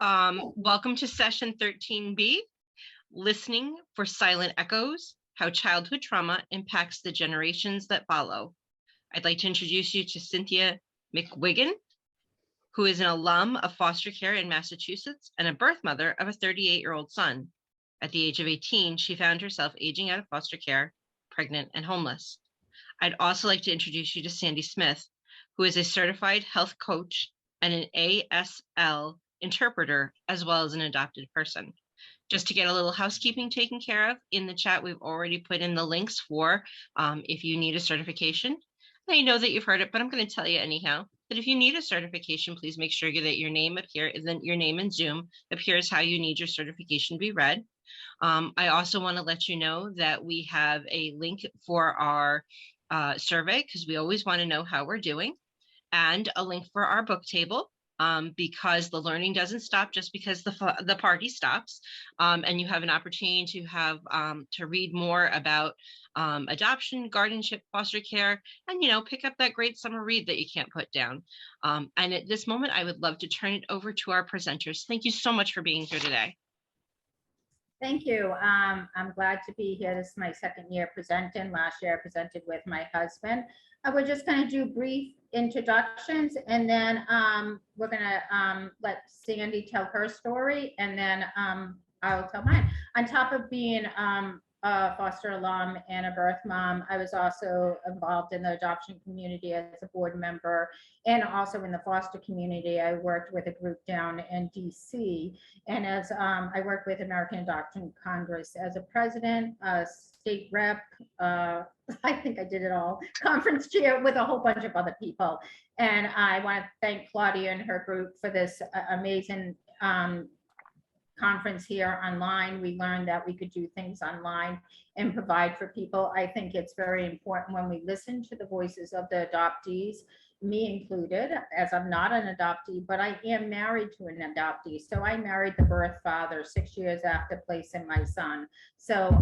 Welcome to session 13B, Listening for Silent Echoes, How Childhood Trauma Impacts the Generations That Follow. I'd like to introduce you to Cynthia McGuigan, who is an alum of foster care in Massachusetts and a birth mother of a 38-year-old son. At the age of 18, she found herself aging out of foster care, pregnant and homeless. I'd also like to introduce you to Sandi Smith, who is a certified health coach and an ASL interpreter, as well as an adopted person. Just to get a little housekeeping taken care of, in the chat, we've already put in the links for if you need a certification. I know that you've heard it, but I'm going to tell you anyhow, that if you need a certification, please make sure that your name appears, then your name in Zoom appears how you need your certification to be read. I also want to let you know that we have a link for our survey, because we always want to know how we're doing, and a link for our book table, because the learning doesn't stop just because the party stops, and you have an opportunity to have to read more about adoption, guardianship, foster care, and pick up that great summer read that you can't put down. And at this moment, I would love to turn it over to our presenters. Thank you so much for being here today. Thank you. I'm glad to be here. This is my second year presenting. Last year I presented with my husband. We're just going to do brief introductions, and then we're going to let Sandi tell her story, and then I'll tell mine. On top of being a foster alum and a birth mom, I was also involved in the adoption community as a board member, and also in the foster community. I worked with a group down in DC, and as I worked with American Adoption Congress as a president, state rep, I think I did it all, conference chair with a whole bunch of other people. And I want to thank Claudia and her group for this amazing conference here online. We learned that we could do things online and provide for people. I think it's very important when we listen to the voices of the adoptees, me included, as I'm not an adoptee, but I am married to an adoptee. So I married the birth father 6 years after placing my son. So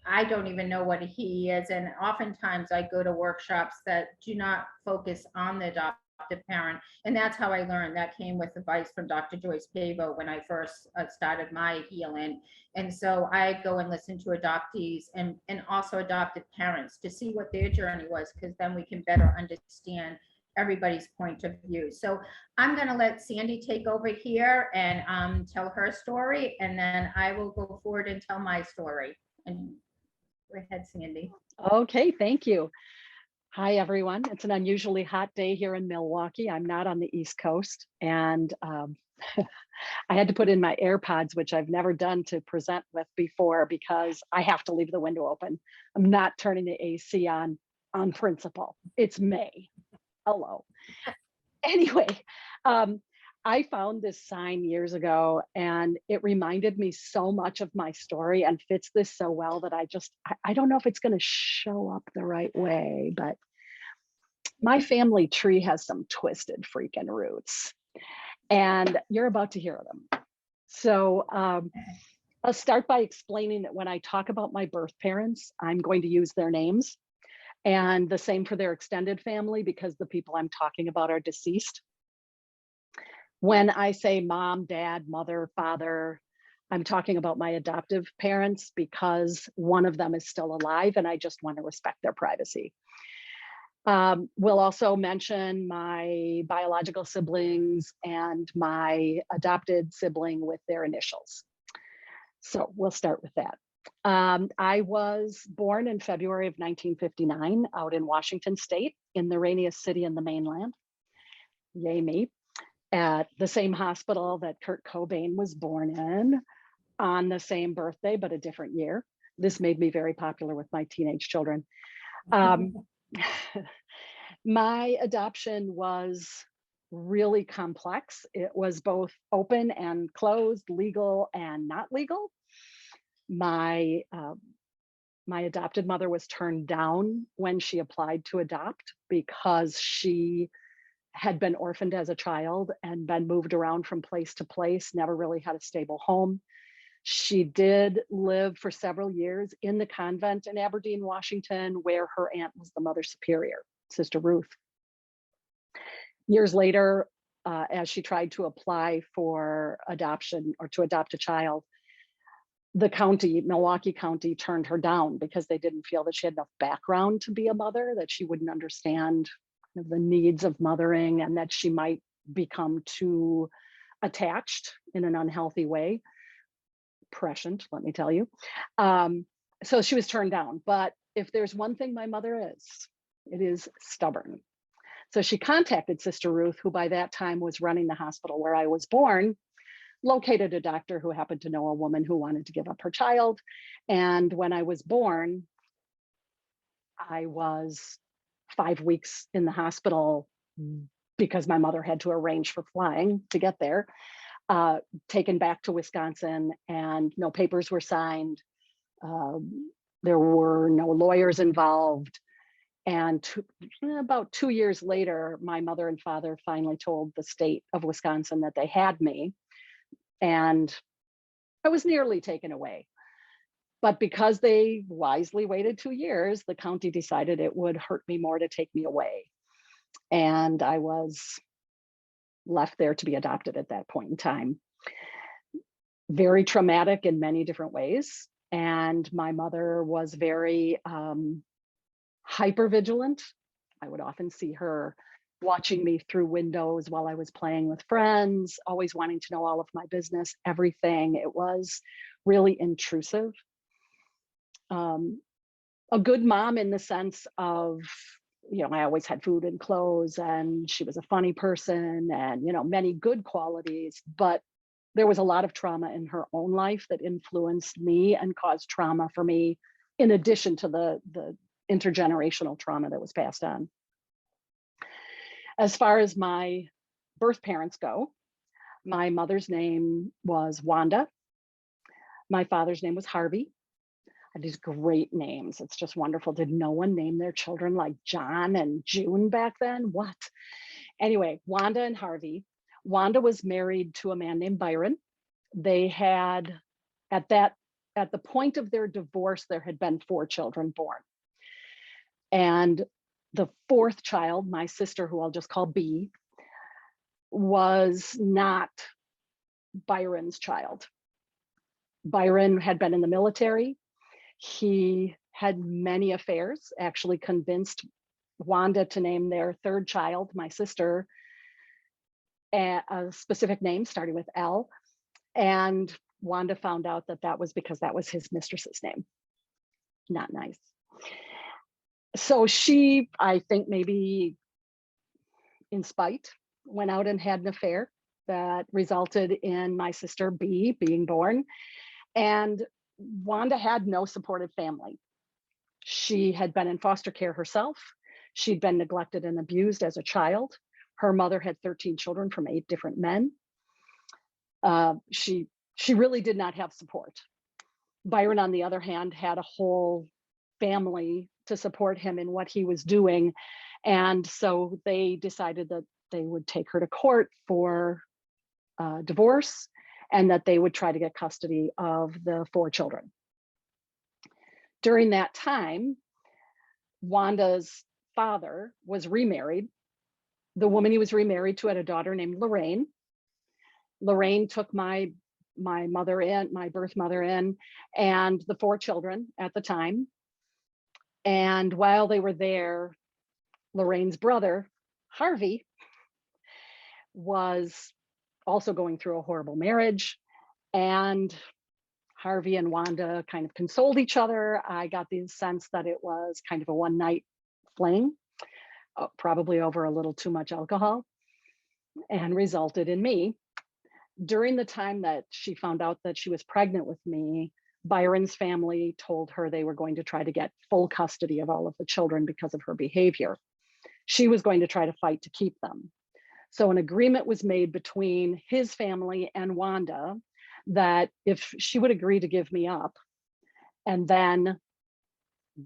I don't even know what he is. And oftentimes I go to workshops that do not focus on the adoptive parent. And that's how I learned. That came with advice from Dr. Joyce Pavo when I first started my healing. And so I go and listen to adoptees and also adopted parents to see what their journey was, because then we can better understand everybody's point of view. So I'm going to let Sandi take over here and tell her story, and then I will go forward and tell my story. And go ahead, Sandi. Okay, thank you. Hi, everyone. It's an unusually hot day here in Milwaukee. I'm not on the East Coast, and I had to put in my AirPods, which I've never done to present with before, because I have to leave the window open. I'm not turning the AC on principle. It's May. Hello. Anyway, I found this sign years ago, and it reminded me so much of my story and fits this so well that I don't know if it's going to show up the right way, but my family tree has some twisted freaking roots, and you're about to hear them. So I'll start by explaining that when I talk about my birth parents, I'm going to use their names, and the same for their extended family, because the people I'm talking about are deceased. When I say mom, dad, mother, father, I'm talking about my adoptive parents, because one of them is still alive and I just want to respect their privacy. We'll also mention my biological siblings and my adopted sibling with their initials. So we'll start with that. I was born in February of 1959 out in Washington State, in the rainiest city in the mainland. Yay me. At the same hospital that Kurt Cobain was born in, on the same birthday, but a different year. This made me very popular with my teenage children. My adoption was really complex. It was both open and closed, legal and not legal. My adopted mother was turned down when she applied to adopt, because she had been orphaned as a child and been moved around from place to place, never really had a stable home. She did live for several years in the convent in Aberdeen, Washington, where her aunt was the Mother Superior, Sister Ruth. Years later, as she tried to apply for adoption or to adopt a child, the county, Milwaukee County, turned her down because they didn't feel that she had enough background to be a mother, that she wouldn't understand the needs of mothering, and that she might become too attached in an unhealthy way. Prescient, let me tell you. So she was turned down. But if there's one thing my mother is, it is stubborn. So she contacted Sister Ruth, who by that time was running the hospital where I was born, located a doctor who happened to know a woman who wanted to give up her child. And when I was born, I was 5 weeks in the hospital because my mother had to arrange for flying to get there, taken back to Wisconsin, and no papers were signed. There were no lawyers involved. And about 2 years later, my mother and father finally told the state of Wisconsin that they had me, and I was nearly taken away. But because they wisely waited 2 years, the county decided it would hurt me more to take me away. And I was left there to be adopted at that point in time. Very traumatic in many different ways. And my mother was very hyper vigilant. I would often see her watching me through windows while I was playing with friends, always wanting to know all of my business, everything. It was really intrusive. A good mom in the sense of, I always had food and clothes, and she was a funny person, and, many good qualities, but there was a lot of trauma in her own life that influenced me and caused trauma for me, in addition to the intergenerational trauma that was passed on. As far as my birth parents go, my mother's name was Wanda. My father's name was Harvey. And these great names. It's just wonderful. Did no one name their children like John and June back then? What? Anyway, Wanda and Harvey. Wanda was married to a man named Byron. They had, at the point of their divorce, there had been 4 children born. And the 4th child, my sister, who I'll just call B, was not Byron's child. Byron had been in the military. He had many affairs, actually convinced Wanda to name their 3rd child, my sister, a specific name starting with L. And Wanda found out that that was because that was his mistress's name. Not nice. So she, I think maybe in spite, went out and had an affair that resulted in my sister B being born. And Wanda had no supportive family. She had been in foster care herself. She'd been neglected and abused as a child. Her mother had 13 children from 8 different men. She really did not have support. Byron, on the other hand, had a whole family to support him in what he was doing. And so they decided that they would take her to court for divorce, and that they would try to get custody of the 4 children. During that time, Wanda's father was remarried. The woman he was remarried to had a daughter named Lorraine. Lorraine took my mother in, my birth mother in, and the 4 children at the time. And while they were there, Lorraine's brother, Harvey, was also going through a horrible marriage, and Harvey and Wanda kind of consoled each other. I got the sense that it was kind of a one-night fling, probably over a little too much alcohol, and resulted in me. During the time that she found out that she was pregnant with me, Byron's family told her they were going to try to get full custody of all of the children because of her behavior. She was going to try to fight to keep them. So an agreement was made between his family and Wanda that if she would agree to give me up and then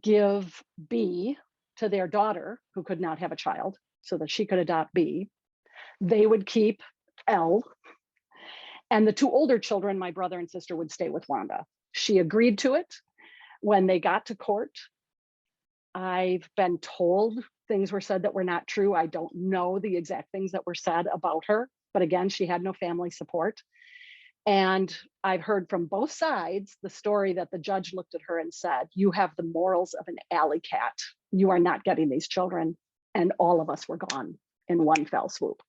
give B to their daughter, who could not have a child, so that she could adopt B, they would keep L. And the 2 older children, my brother and sister, would stay with Wanda. She agreed to it. When they got to court, I've been told things were said that were not true. I don't know the exact things that were said about her, but again, she had no family support. And I've heard from both sides the story that the judge looked at her and said, "You have the morals of an alley cat. You are not getting these children." And all of us were gone in one fell swoop.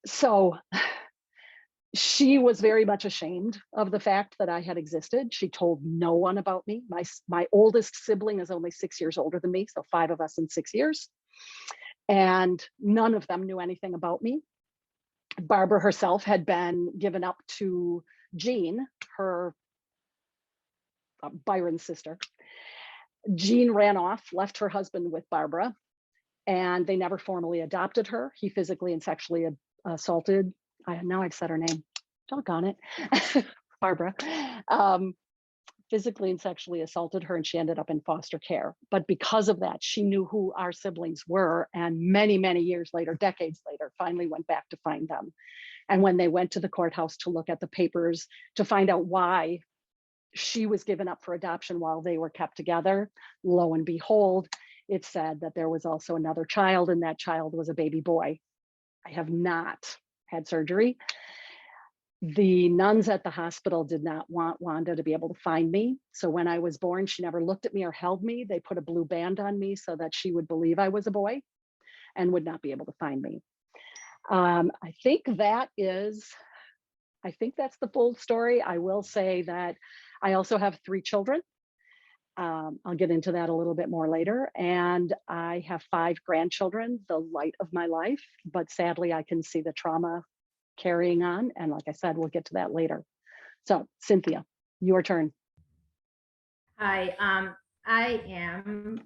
So she was very much ashamed of the fact that I had existed. She told no one about me. My oldest sibling is only 6 years older than me, so 5 of us in 6 years. And none of them knew anything about me. Barbara herself had been given up to Jean, her Byron's sister. Jean ran off, left her husband with Barbara, and they never formally adopted her. He physically and sexually assaulted. Now I've said her name. Doggone it. Barbara. Physically and sexually assaulted her, and she ended up in foster care. But because of that, she knew who our siblings were, and many, many years later, decades later, finally went back to find them. And when they went to the courthouse to look at the papers to find out why she was given up for adoption while they were kept together, lo and behold, it said that there was also another child, and that child was a baby boy. I have not had surgery. The nuns at the hospital did not want Wanda to be able to find me. So when I was born, she never looked at me or held me. They put a blue band on me so that she would believe I was a boy and would not be able to find me. I think that's the full story. I will say that I also have 3 children. I'll get into that a little bit more later. And I have 5 grandchildren, the light of my life. But sadly, I can see the trauma carrying on. And like I said, we'll get to that later. So Cynthia, your turn. Hi, I am,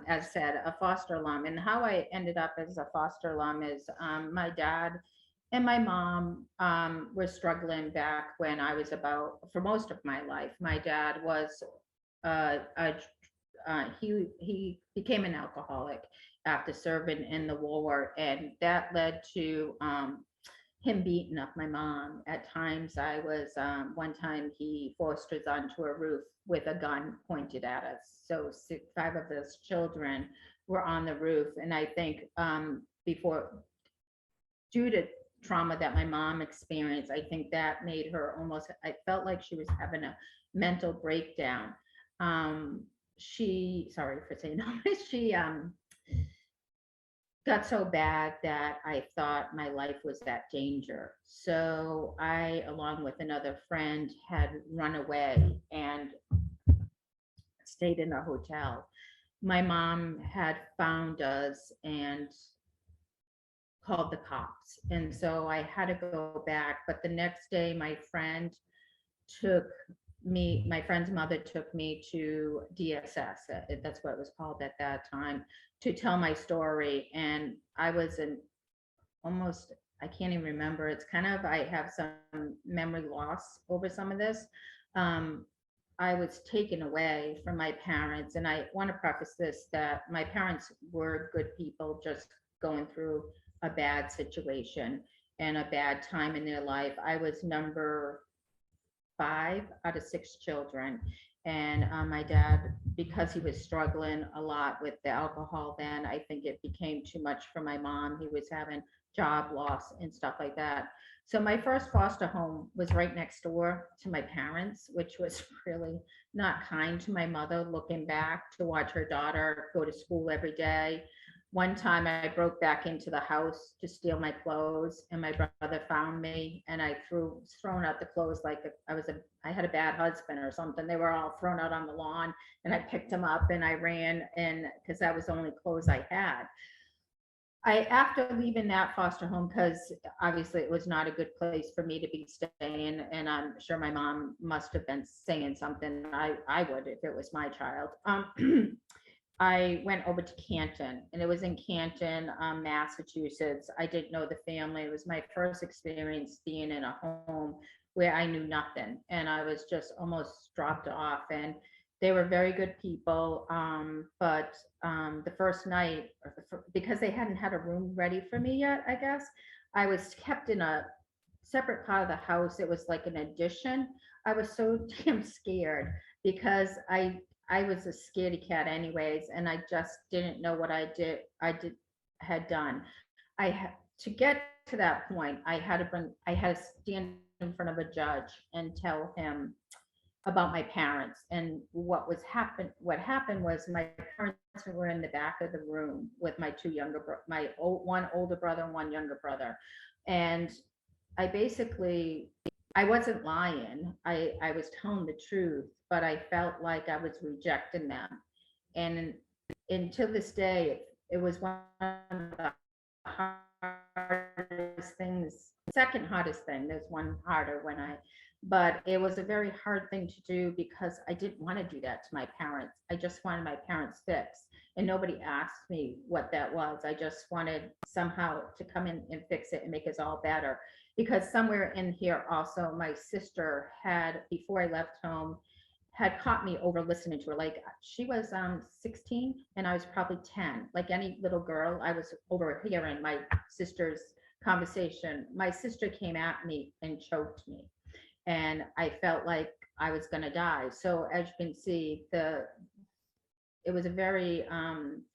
as said, a foster alum. And how I ended up as a foster alum is my dad and my mom were struggling back when I was for most of my life. My dad was, he became an alcoholic after serving in the war. And that led to him beating up my mom. At times I was, one time he forced us onto a roof with a gun pointed at us. So 5 of those children were on the roof. And I think due to trauma that my mom experienced, I think that made her almost, I felt like she was having a mental breakdown. Sorry for saying that, she got so bad that I thought my life was at danger. So I, along with another friend, had run away and stayed in a hotel. My mom had found us and called the cops. And so I had to go back. But the next day, my friend's mother took me to DSS. That's what it was called at that time, to tell my story. And I was I can't even remember. It's kind of, I have some memory loss over some of this. I was taken away from my parents. And I want to preface this, that my parents were good people, just going through a bad situation and a bad time in their life. I was number 5 out of 6 children. And my dad, because he was struggling a lot with the alcohol then, I think it became too much for my mom. He was having job loss and stuff like that. So my first foster home was right next door to my parents, which was really not kind to my mother, looking back, to watch her daughter go to school every day. One time I broke back into the house to steal my clothes, and my brother found me, and I thrown out the clothes like I had a bad husband or something. They were all thrown out on the lawn, and I picked them up and I ran, and because that was the only clothes I had. After leaving that foster home, because obviously it was not a good place for me to be staying, and I'm sure my mom must have been saying something. I would if it was my child. I went over to Canton, and it was in Canton, Massachusetts. I didn't know the family. It was my first experience being in a home where I knew nothing, and I was just almost dropped off. And they were very good people, but the first night, because they hadn't had a room ready for me yet, I guess, I was kept in a separate part of the house. It was like an addition. I was so damn scared because I I was a scaredy cat anyways, and I just didn't know what had done. I had to get to that point. I had to stand in front of a judge and tell him about my parents and what happened was my parents were in the back of the room with my two one older brother and one younger brother. And I basically, I wasn't lying. I was telling the truth, but I felt like I was rejecting them. And until this day, it was one of the hardest things, second hardest thing. There's one harder but it was a very hard thing to do because I didn't want to do that to my parents. I just wanted my parents fixed. And nobody asked me what that was. I just wanted somehow to come in and fix it and make us all better. Because somewhere in here also, my sister had, before I left home, had caught me over listening to her. Like she was 16 and I was probably 10. Like any little girl, I was overhearing my sister's conversation. My sister came at me and choked me. And I felt like I was going to die. So as you can see, it was a very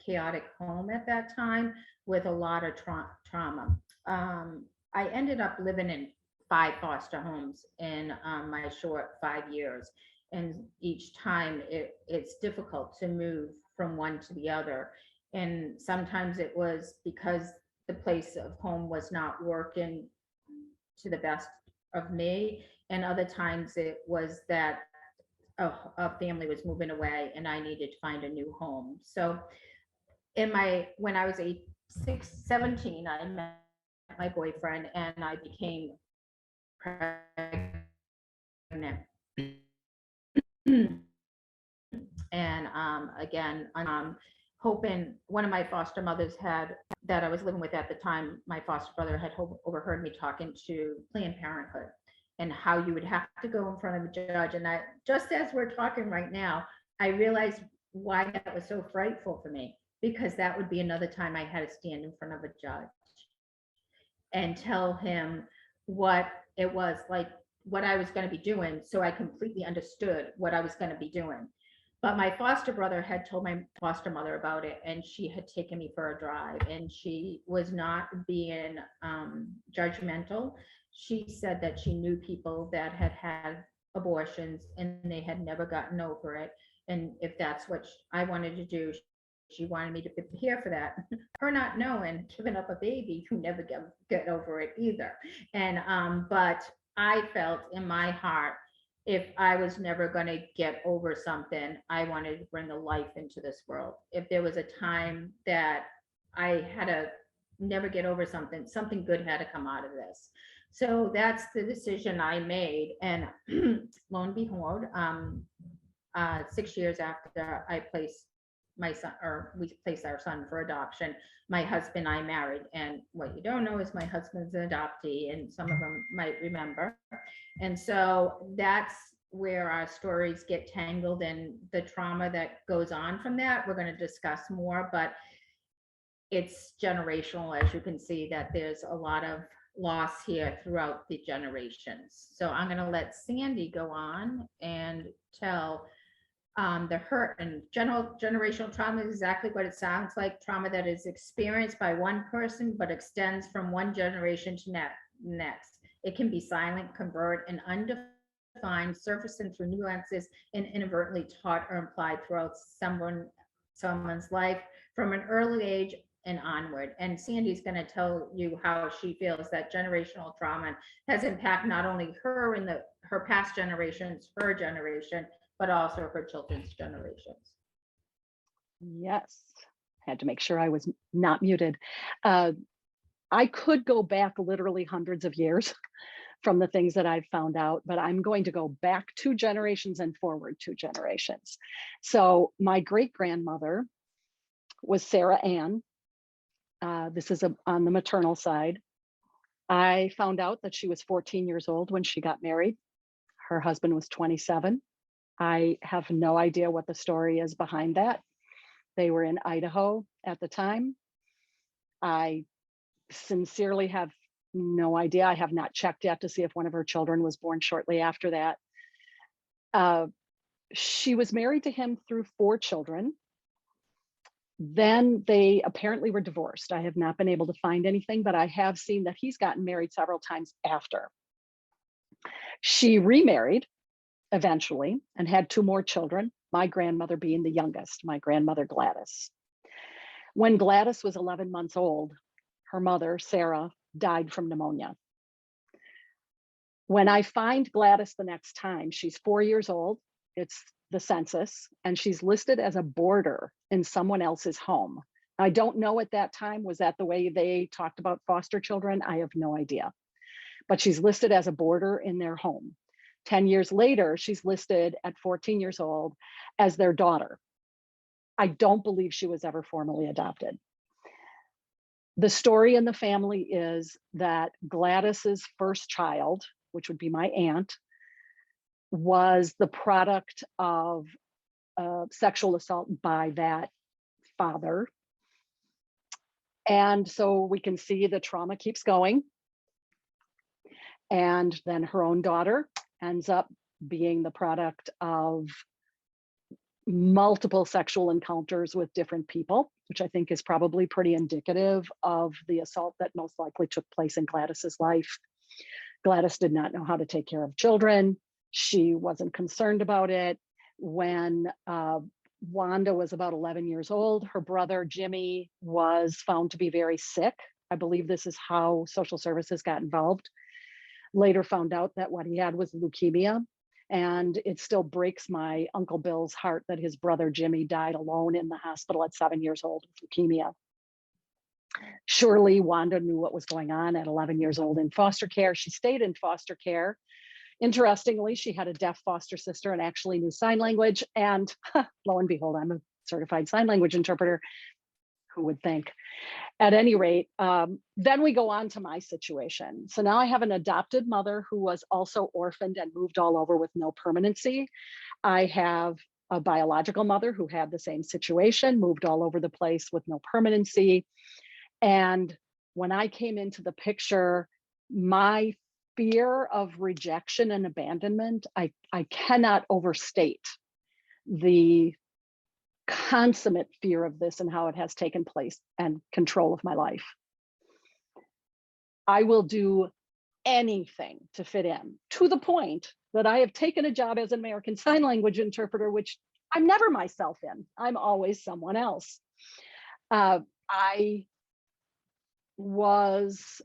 chaotic home at that time with a lot of trauma. I ended up living in 5 foster homes in my short 5 years. And each time it's difficult to move from one to the other. And sometimes it was because the place of home was not working to the best of me. And other times it was that a family was moving away and I needed to find a new home. So when I was 17, I met my boyfriend and I became pregnant. And again, hoping one of my foster mothers that I was living with at the time, my foster brother had overheard me talking to Planned Parenthood and how you would have to go in front of a judge. And that, just as we're talking right now, I realized why that was so frightful for me, because that would be another time I had to stand in front of a judge and tell him what it was like, what I was going to be doing. So I completely understood what I was going to be doing. But my foster brother had told my foster mother about it, and she had taken me for a drive, and she was not being judgmental. She said that she knew people that had had abortions and they had never gotten over it. And if that's what I wanted to do, she wanted me to prepare for that. Her not knowing, giving up a baby who never get over it either. And but I felt in my heart, if I was never going to get over something, I wanted to bring a life into this world. If there was a time that I had to never get over something, something good had to come out of this. So that's the decision I made. And lo and behold, 6 years after I placed my son, or we placed our son for adoption, my husband and I married. And what you don't know is my husband's an adoptee, and some of them might remember. And so that's where our stories get tangled in the trauma that goes on from that. We're going to discuss more, but it's generational, as you can see, that there's a lot of loss here throughout the generations. So I'm going to let Sandi go on and tell the hurt and generational trauma is exactly what it sounds like. Trauma that is experienced by one person but extends from one generation to next. It can be silent, covert, and undefined, surfacing through nuances and inadvertently taught or implied throughout someone's life from an early age and onward. And Sandi's going to tell you how she feels that generational trauma has impacted not only her in her past generations, her generation, but also her children's generations. Yes, had to make sure I was not muted. I could go back literally hundreds of years from the things that I've found out, but I'm going to go back 2 generations and forward 2 generations. So my great-grandmother was Sarah Ann. This is on the maternal side. I found out that she was 14 years old when she got married. Her husband was 27. I have no idea what the story is behind that. They were in Idaho at the time. I sincerely have no idea. I have not checked yet to see if one of her children was born shortly after that. She was married to him through 4 children. Then they apparently were divorced. I have not been able to find anything, but I have seen that he's gotten married several times after. She remarried eventually and had 2 more children, my grandmother being the youngest, my grandmother Gladys. When Gladys was 11 months old, her mother, Sarah, died from pneumonia. When I find Gladys the next time, she's 4 years old. It's the census, and she's listed as a boarder in someone else's home. I don't know at that time, was that the way they talked about foster children? I have no idea. But she's listed as a boarder in their home. 10 years later, she's listed at 14 years old as their daughter. I don't believe she was ever formally adopted. The story in the family is that Gladys's first child, which would be my aunt, was the product of sexual assault by that father. And so we can see the trauma keeps going. And then her own daughter ends up being the product of multiple sexual encounters with different people, which I think is probably pretty indicative of the assault that most likely took place in Gladys's life. Gladys did not know how to take care of children. She wasn't concerned about it. When Wanda was about 11 years old, her brother Jimmy was found to be very sick. I believe this is how social services got involved. Later found out that what he had was leukemia. And it still breaks my Uncle Bill's heart that his brother Jimmy died alone in the hospital at 7 years old with leukemia. Surely Wanda knew what was going on at 11 years old in foster care. She stayed in foster care. Interestingly, she had a deaf foster sister and actually knew sign language. And lo and behold, I'm a certified sign language interpreter. Who would think? At any rate, then we go on to my situation. So now I have an adopted mother who was also orphaned and moved all over with no permanency. I have a biological mother who had the same situation, moved all over the place with no permanency. And when I came into the picture, my fear of rejection and abandonment, I cannot overstate the consummate fear of this and how it has taken place and control of my life. I will do anything to fit in, to the point that I have taken a job as an American Sign Language interpreter, which I'm never myself in. I'm always someone else. I always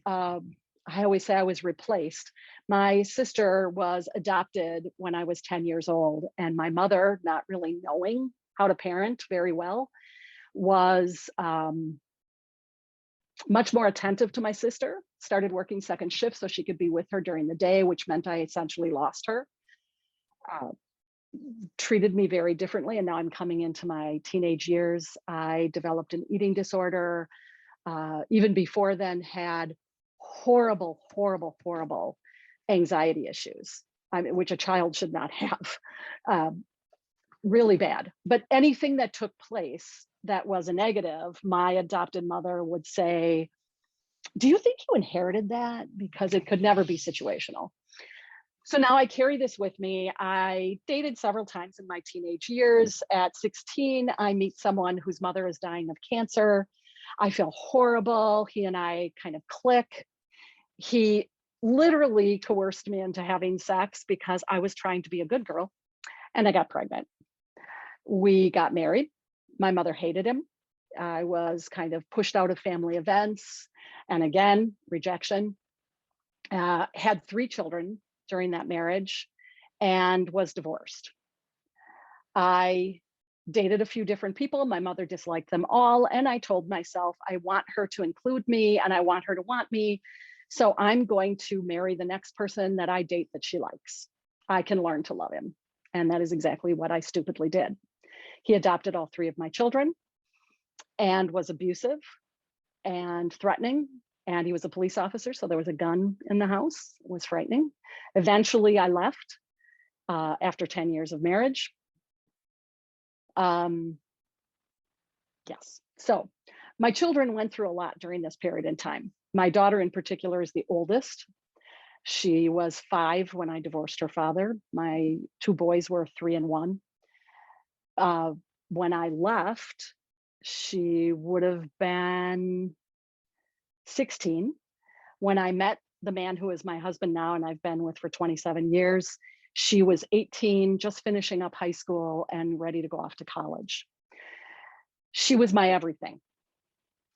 say I was replaced. My sister was adopted when I was 10 years old, and my mother, not really knowing how to parent very well, was much more attentive to my sister, started working second shift so she could be with her during the day, which meant I essentially lost her. Treated me very differently, and now I'm coming into my teenage years. I developed an eating disorder. Even before then, had horrible, horrible, horrible anxiety issues, which a child should not have. Really bad. But anything that took place that was a negative, my adopted mother would say, "Do you think you inherited that?" Because it could never be situational. So now I carry this with me. I dated several times in my teenage years. At 16, I meet someone whose mother is dying of cancer. I feel horrible. He and I kind of click. He literally coerced me into having sex because I was trying to be a good girl, and I got pregnant. We got married. My mother hated him. I was kind of pushed out of family events, and again, rejection. Had 3 children during that marriage and was divorced. I dated a few different people. My mother disliked them all. And I told myself, I want her to include me and I want her to want me. So I'm going to marry the next person that I date that she likes. I can learn to love him. And that is exactly what I stupidly did. He adopted all 3 of my children and was abusive and threatening. And he was a police officer, so there was a gun in the house. It was frightening. Eventually, I left after 10 years of marriage. Yes, so my children went through a lot during this period in time. My daughter in particular is the oldest. She was 5 when I divorced her father. My 2 boys were 3 and 1. When I left, she would have been 16. When I met the man who is my husband now and I've been with for 27 years, she was 18, just finishing up high school and ready to go off to college. She was my everything.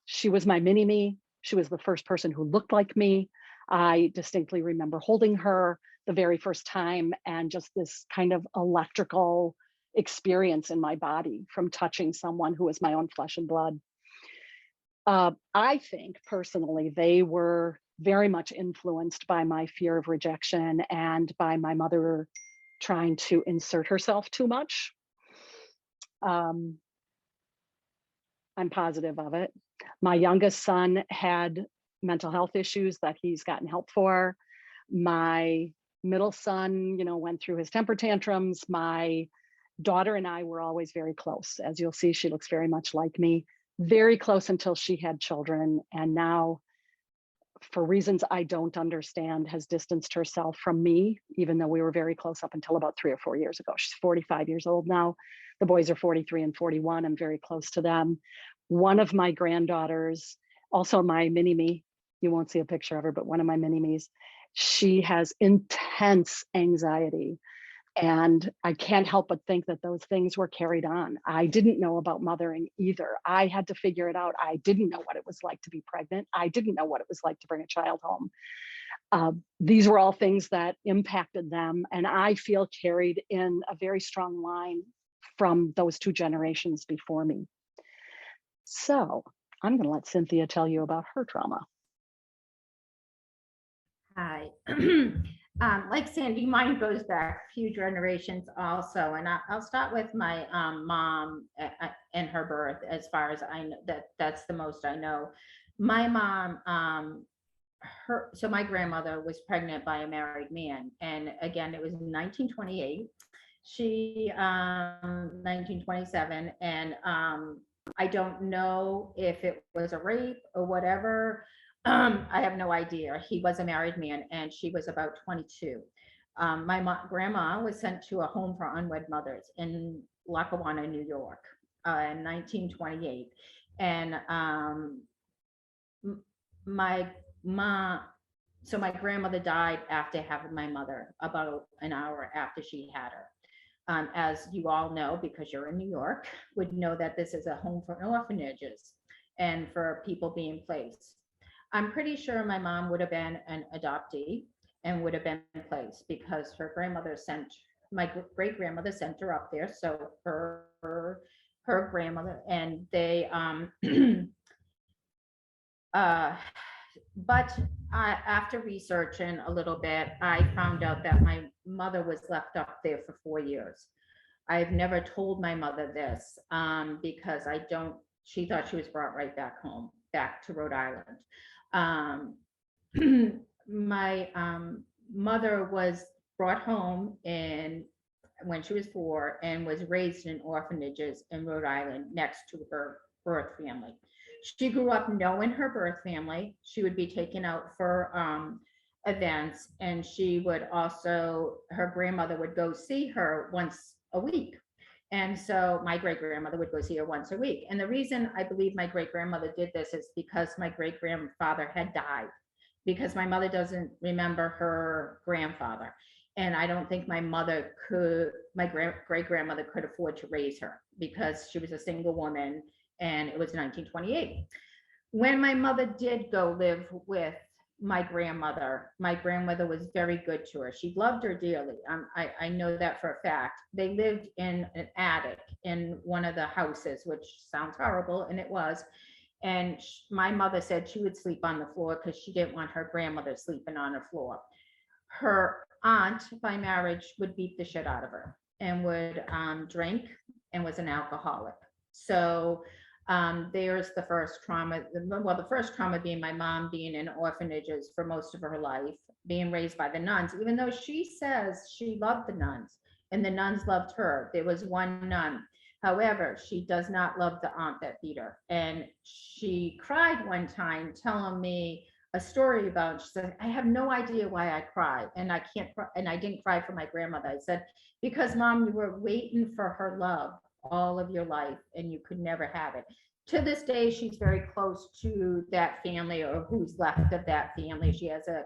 She was my mini-me. She was the first person who looked like me. I distinctly remember holding her the very first time and just this kind of electrical experience in my body from touching someone who was my own flesh and blood. I think personally, they were very much influenced by my fear of rejection and by my mother trying to insert herself too much. I'm positive of it. My youngest son had mental health issues that he's gotten help for. My middle son, went through his temper tantrums. My daughter and I were always very close. As you'll see, she looks very much like me, very close until she had children. And now, for reasons I don't understand, has distanced herself from me, even though we were very close up until about 3 or 4 years ago. She's 45 years old now. The boys are 43 and 41. I'm very close to them. One of my granddaughters, also my mini-me, you won't see a picture of her, but one of my mini-me's, she has intense anxiety. And I can't help but think that those things were carried on. I didn't know about mothering either. I had to figure it out. I didn't know what it was like to be pregnant. I didn't know what it was like to bring a child home. These were all things that impacted them. And I feel carried in a very strong line from those 2 generations before me. So I'm going to let Cynthia tell you about her trauma. Hi. Like Sandy, mine goes back a few generations also, and I'll start with my mom and her birth. As far as I know, that's the most I know. My mom, so my grandmother was pregnant by a married man, and again, it was 1928. She 1927, and I don't know if it was a rape or whatever. I have no idea. He was a married man and she was about 22. My grandma was sent to a home for unwed mothers in Lackawanna, New York, in 1928. And my mom, so my grandmother died after having my mother, about an hour after she had her. As you all know, because you're in New York, would know that this is a home for orphanages and for people being placed. I'm pretty sure my mom would have been an adoptee and would have been placed because her grandmother my great grandmother sent her up there. So her grandmother, and they, but after researching a little bit, I found out that my mother was left up there for 4 years. I've never told my mother this because she thought she was brought right back home, back to Rhode Island. My mother was brought home when she was 4 and was raised in orphanages in Rhode Island next to her birth family. She grew up knowing her birth family. She would be taken out for events, and she would also, her grandmother would go see her once a week. And so my great grandmother would go see her once a week. And the reason I believe my great grandmother did this is because my great grandfather had died, because my mother doesn't remember her grandfather. And I don't think my great grandmother could afford to raise her because she was a single woman and it was 1928. When my mother did go live with my grandmother was very good to her. She loved her dearly. I know that for a fact. They lived in an attic in one of the houses, which sounds horrible, and it was. And my mother said she would sleep on the floor because she didn't want her grandmother sleeping on the floor. Her aunt by marriage would beat the shit out of her and would drink and was an alcoholic. So there's the first trauma. Well, the first trauma being my mom being in orphanages for most of her life, being raised by the nuns, even though she says she loved the nuns and the nuns loved her. There was one nun. However, she does not love the aunt that beat her. And she cried one time telling me a story about, she said, I have no idea why I cried, and I can't cry, and I didn't cry for my grandmother. I said, because Mom, you were waiting for her love. all of your life and you could never have it. To this day, she's very close to that family or who's left of that family. She has a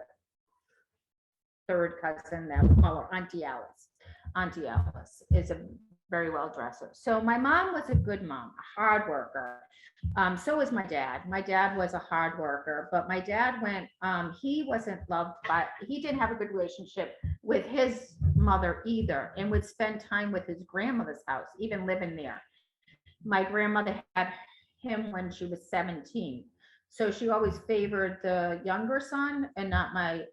third cousin that we call her Auntie Alice. Auntie Alice is a very well dresser. So my mom was a good mom, a hard worker. So was my dad. My dad was a hard worker, but my dad went, he wasn't loved by, he didn't have a good relationship with his mother either, and would spend time with his grandmother's house, even living there. My grandmother had him when she was 17. So she always favored the younger son and not my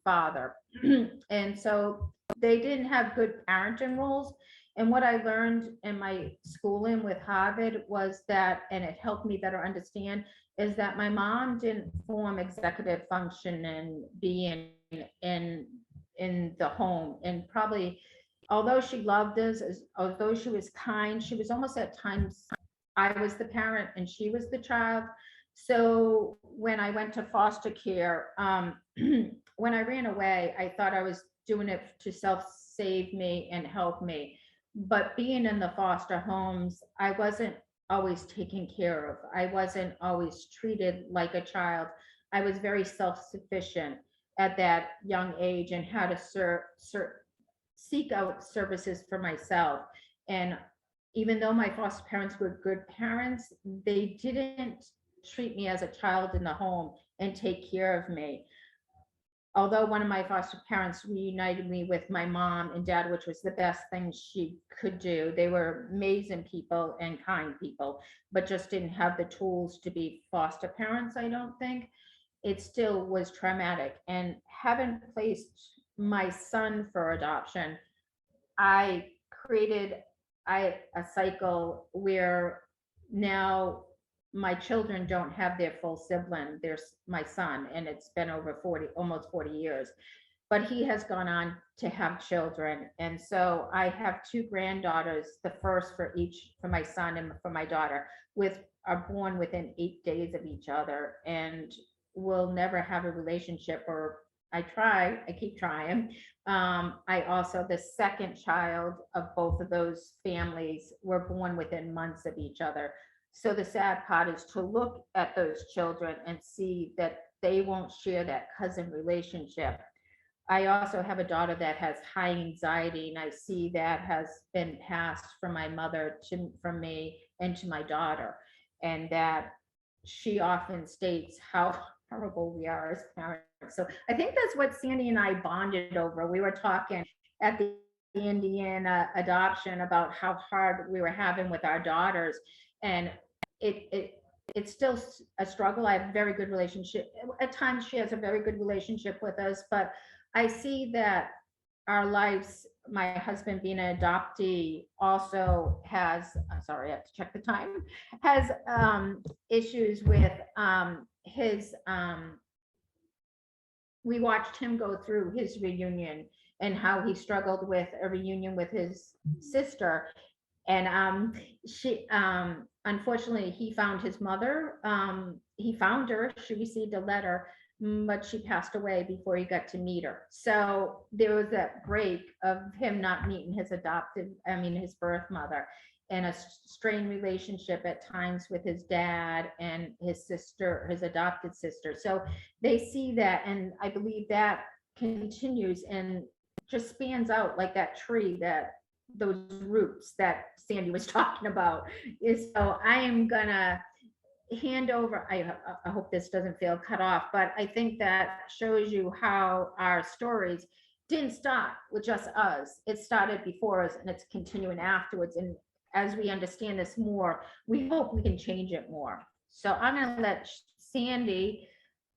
father. And so they didn't have good parenting roles. And what I learned in my schooling with Harvard was that, and it helped me better understand, is that my mom didn't form executive function and be in the home. And probably, although she loved us, although she was kind, she was almost at times, I was the parent and she was the child. So when I went to foster care, when I ran away, I thought I was doing it to self-save me and help me. But being in the foster homes, I wasn't always taken care of. I wasn't always treated like a child. I was very self-sufficient at that young age and had to seek out services for myself. And even though my foster parents were good parents, they didn't treat me as a child in the home and take care of me. Although one of my foster parents reunited me with my mom and dad, which was the best thing she could do. They were amazing people and kind people, but just didn't have the tools to be foster parents, I don't think. It still was traumatic. And having placed my son for adoption, I created a cycle where now my children don't have their full sibling. There's my son, and it's been over 40, almost 40 years, but he has gone on to have children. And so I have two granddaughters, the first for each, for my son and for my daughter, are born within 8 days of each other, and will never have a relationship, or I keep trying. I also, the second child of both of those families were born within months of each other. So the sad part is to look at those children and see that they won't share that cousin relationship. I also have a daughter that has high anxiety, and I see that has been passed from my mother from me and to my daughter, and that she often states how horrible we are as parents. So I think that's what Sandi and I bonded over. We were talking at the Indiana adoption about how hard we were having with our daughters, and it's still a struggle. I have a very good relationship. At times she has a very good relationship with us, but I see that our lives, my husband being an adoptee also has, sorry, I have to check the time, has issues with his, we watched him go through his reunion and how he struggled with a reunion with his sister. And she, unfortunately, he found his mother. He found her. She received a letter, but she passed away before he got to meet her. So there was that break of him not meeting his his birth mother, and a strained relationship at times with his dad and his sister, his adopted sister. So they see that, and I believe that continues and just spans out like that tree, that those roots that Sandi was talking about. So I am gonna hand over, I hope this doesn't feel cut off, but I think that shows you how our stories didn't start with just us. It started before us and it's continuing afterwards. And as we understand this more, we hope we can change it more. So I'm gonna let Sandi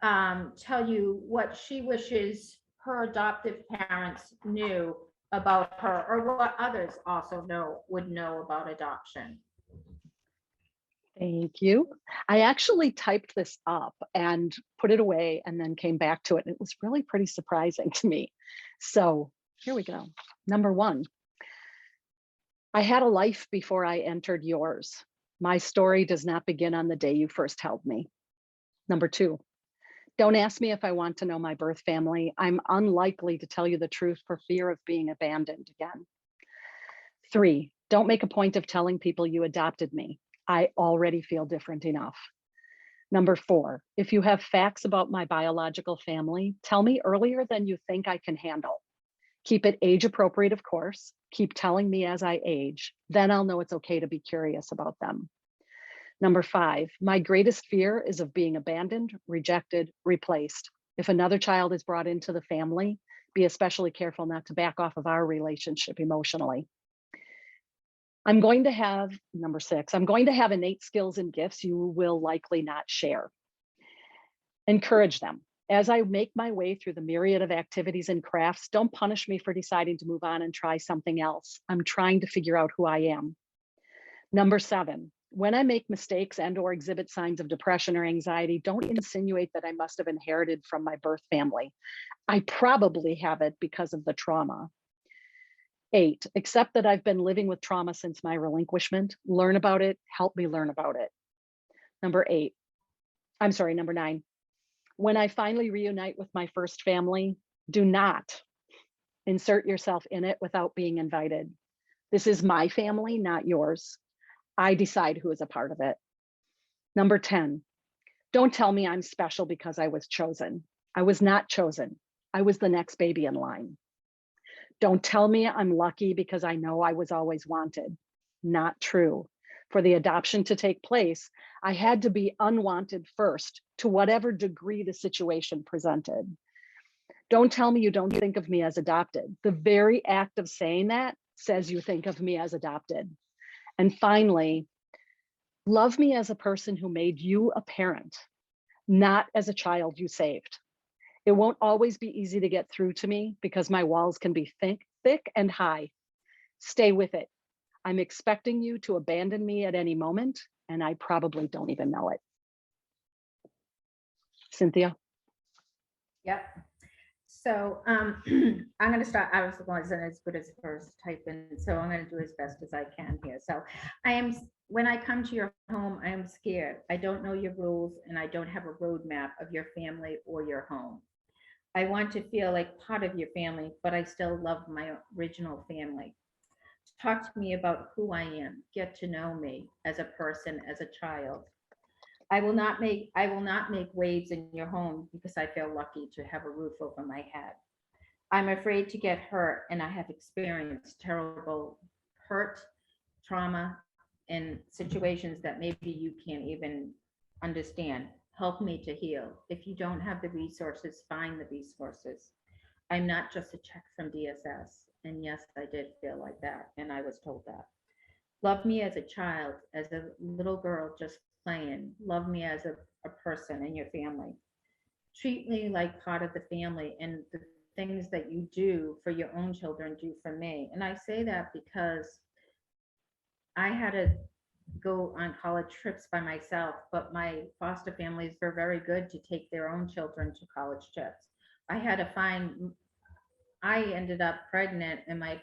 tell you what she wishes her adoptive parents knew about her, or what others also would know about adoption. Thank you. I actually typed this up and put it away and then came back to it. And it was really pretty surprising to me. So here we go. Number one, I had a life before I entered yours. My story does not begin on the day you first held me. Number two, don't ask me if I want to know my birth family. I'm unlikely to tell you the truth for fear of being abandoned again. Three, Don't make a point of telling people you adopted me. I already feel different enough. Number 4, if you have facts about my biological family, tell me earlier than you think I can handle. Keep it age appropriate, of course. Keep telling me as I age. Then I'll know it's okay to be curious about them. Number 5, my greatest fear is of being abandoned, rejected, replaced. If another child is brought into the family, be especially careful not to back off of our relationship emotionally. Number 6, I'm going to have innate skills and gifts you will likely not share. Encourage them. As I make my way through the myriad of activities and crafts, don't punish me for deciding to move on and try something else. I'm trying to figure out who I am. Number 7, when I make mistakes and or exhibit signs of depression or anxiety, don't insinuate that I must have inherited from my birth family. I probably have it because of the trauma. 8, accept that I've been living with trauma since my relinquishment. Learn about it, help me learn about it. Number 9, when I finally reunite with my first family, do not insert yourself in it without being invited. This is my family, not yours. I decide who is a part of it. Number 10, don't tell me I'm special because I was chosen. I was not chosen. I was the next baby in line. Don't tell me I'm lucky because I know I was always wanted. Not true. For the adoption to take place, I had to be unwanted first, to whatever degree the situation presented. Don't tell me you don't think of me as adopted. The very act of saying that says you think of me as adopted. And finally, love me as a person who made you a parent, not as a child you saved. It won't always be easy to get through to me because my walls can be thick and high. Stay with it. I'm expecting you to abandon me at any moment, and I probably don't even know it. Cynthia? Yep. So I'm going to start. I wasn't as good as first typing, so I'm going to do as best as I can here. So when I come to your home, I am scared. I don't know your rules, and I don't have a roadmap of your family or your home. I want to feel like part of your family, but I still love my original family. Talk to me about who I am. Get to know me as a person, as a child. I will not make waves in your home because I feel lucky to have a roof over my head. I'm afraid to get hurt, and I have experienced terrible hurt, trauma, and situations that maybe you can't even understand. Help me to heal. If you don't have the resources, find the resources. I'm not just a check from DSS. And yes, I did feel like that, and I was told that. Love me as a child, as a little girl just playing. Love me as a person in your family. Treat me like part of the family, and the things that you do for your own children, do for me. And I say that because I had to go on college trips by myself, but my foster families were very good to take their own children to college trips. I ended up pregnant, and my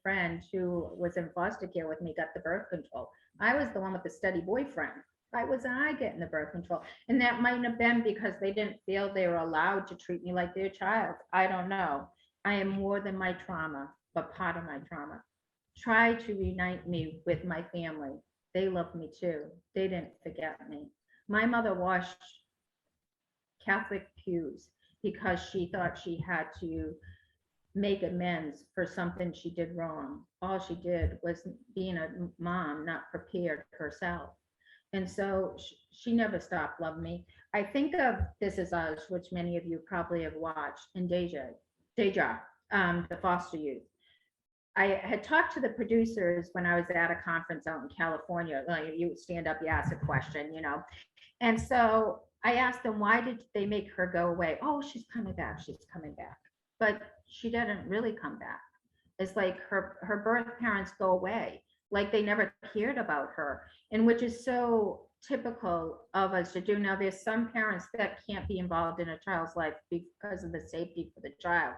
friend who was in foster care with me got the birth control. I was the one with the steady boyfriend. Why was I getting the birth control? And that might have been because they didn't feel they were allowed to treat me like their child. I don't know. I am more than my trauma, but part of my trauma. Try to reunite me with my family. They love me too. They didn't forget me. My mother washed Catholic pews because she thought she had to make amends for something she did wrong. All she did was being a mom, not prepared herself. And so she never stopped loving me. I think of This Is Us, which many of you probably have watched, and Deja, the foster youth. I had talked to the producers when I was at a conference out in California. Like, you stand up, you ask a question, And so I asked them, why did they make her go away? Oh, she's coming back. She's coming back. But she didn't really come back. It's like her birth parents go away, like they never cared about her, and which is so typical of us to do. Now, there's some parents that can't be involved in a child's life because of the safety for the child.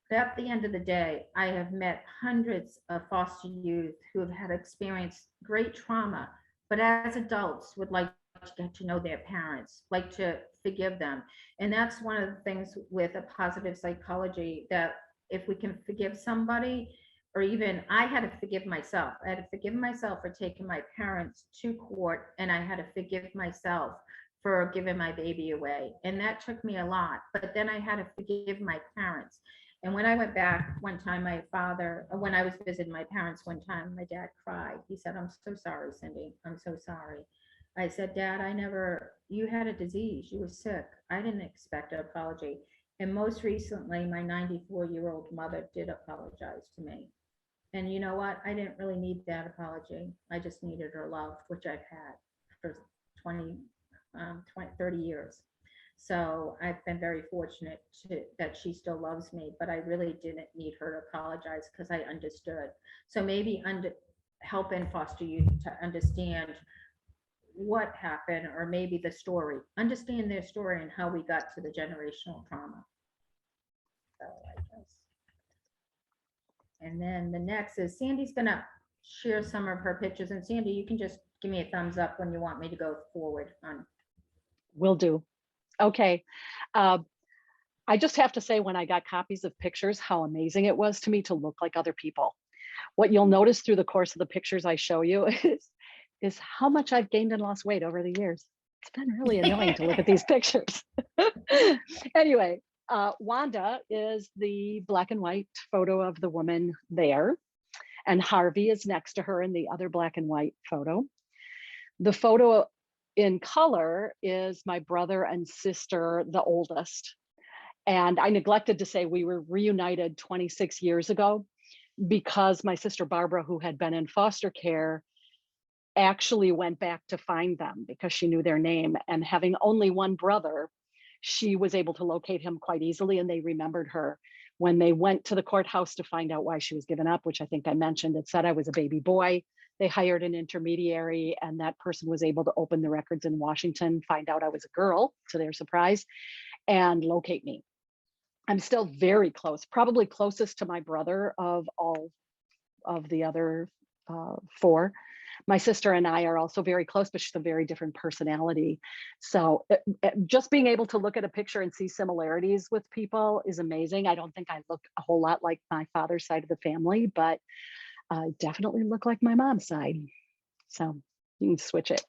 But at the end of the day, I have met hundreds of foster youth who have had experienced great trauma, but as adults would like to get to know their parents, like to forgive them. And that's one of the things with a positive psychology, that if we can forgive somebody, or even I had to forgive myself. I had to forgive myself for taking my parents to court, and I had to forgive myself for giving my baby away. And that took me a lot. But then I had to forgive my parents. And when I went back one time, when I was visiting my parents one time, my dad cried. He said, "I'm so sorry, Cindy. I'm so sorry." I said, "Dad, you had a disease. You were sick. I didn't expect an apology." And most recently, my 94-year-old mother did apologize to me. And you know what? I didn't really need that apology. I just needed her love, which I've had for 30 years. So I've been very fortunate that she still loves me, but I really didn't need her to apologize because I understood. So maybe helping foster youth to understand what happened, or maybe the story, understand their story and how we got to the generational trauma. So I guess. And then the next is Sandy's gonna share some of her pictures, and Sandy, you can just give me a thumbs up when you want me to go forward on. Will do. Okay. I just have to say, when I got copies of pictures, how amazing it was to me to look like other people. What you'll notice through the course of the pictures I show you is how much I've gained and lost weight over the years. It's been really annoying to look at these pictures. Anyway, Wanda is the black and white photo of the woman there, and Harvey is next to her in the other black and white photo. The photo in color is my brother and sister, the oldest. And I neglected to say we were reunited 26 years ago because my sister Barbara, who had been in foster care, actually went back to find them because she knew their name. And having only one brother, she was able to locate him quite easily, and they remembered her. When they went to the courthouse to find out why she was given up, which I think I mentioned, it said I was a baby boy. They hired an intermediary, and that person was able to open the records in Washington, find out I was a girl, to their surprise, and locate me. I'm still very close, probably closest to my brother of all of the other four. My sister and I are also very close, but she's a very different personality. So just being able to look at a picture and see similarities with people is amazing. I don't think I look a whole lot like my father's side of the family, but I definitely look like my mom's side. So you can switch it.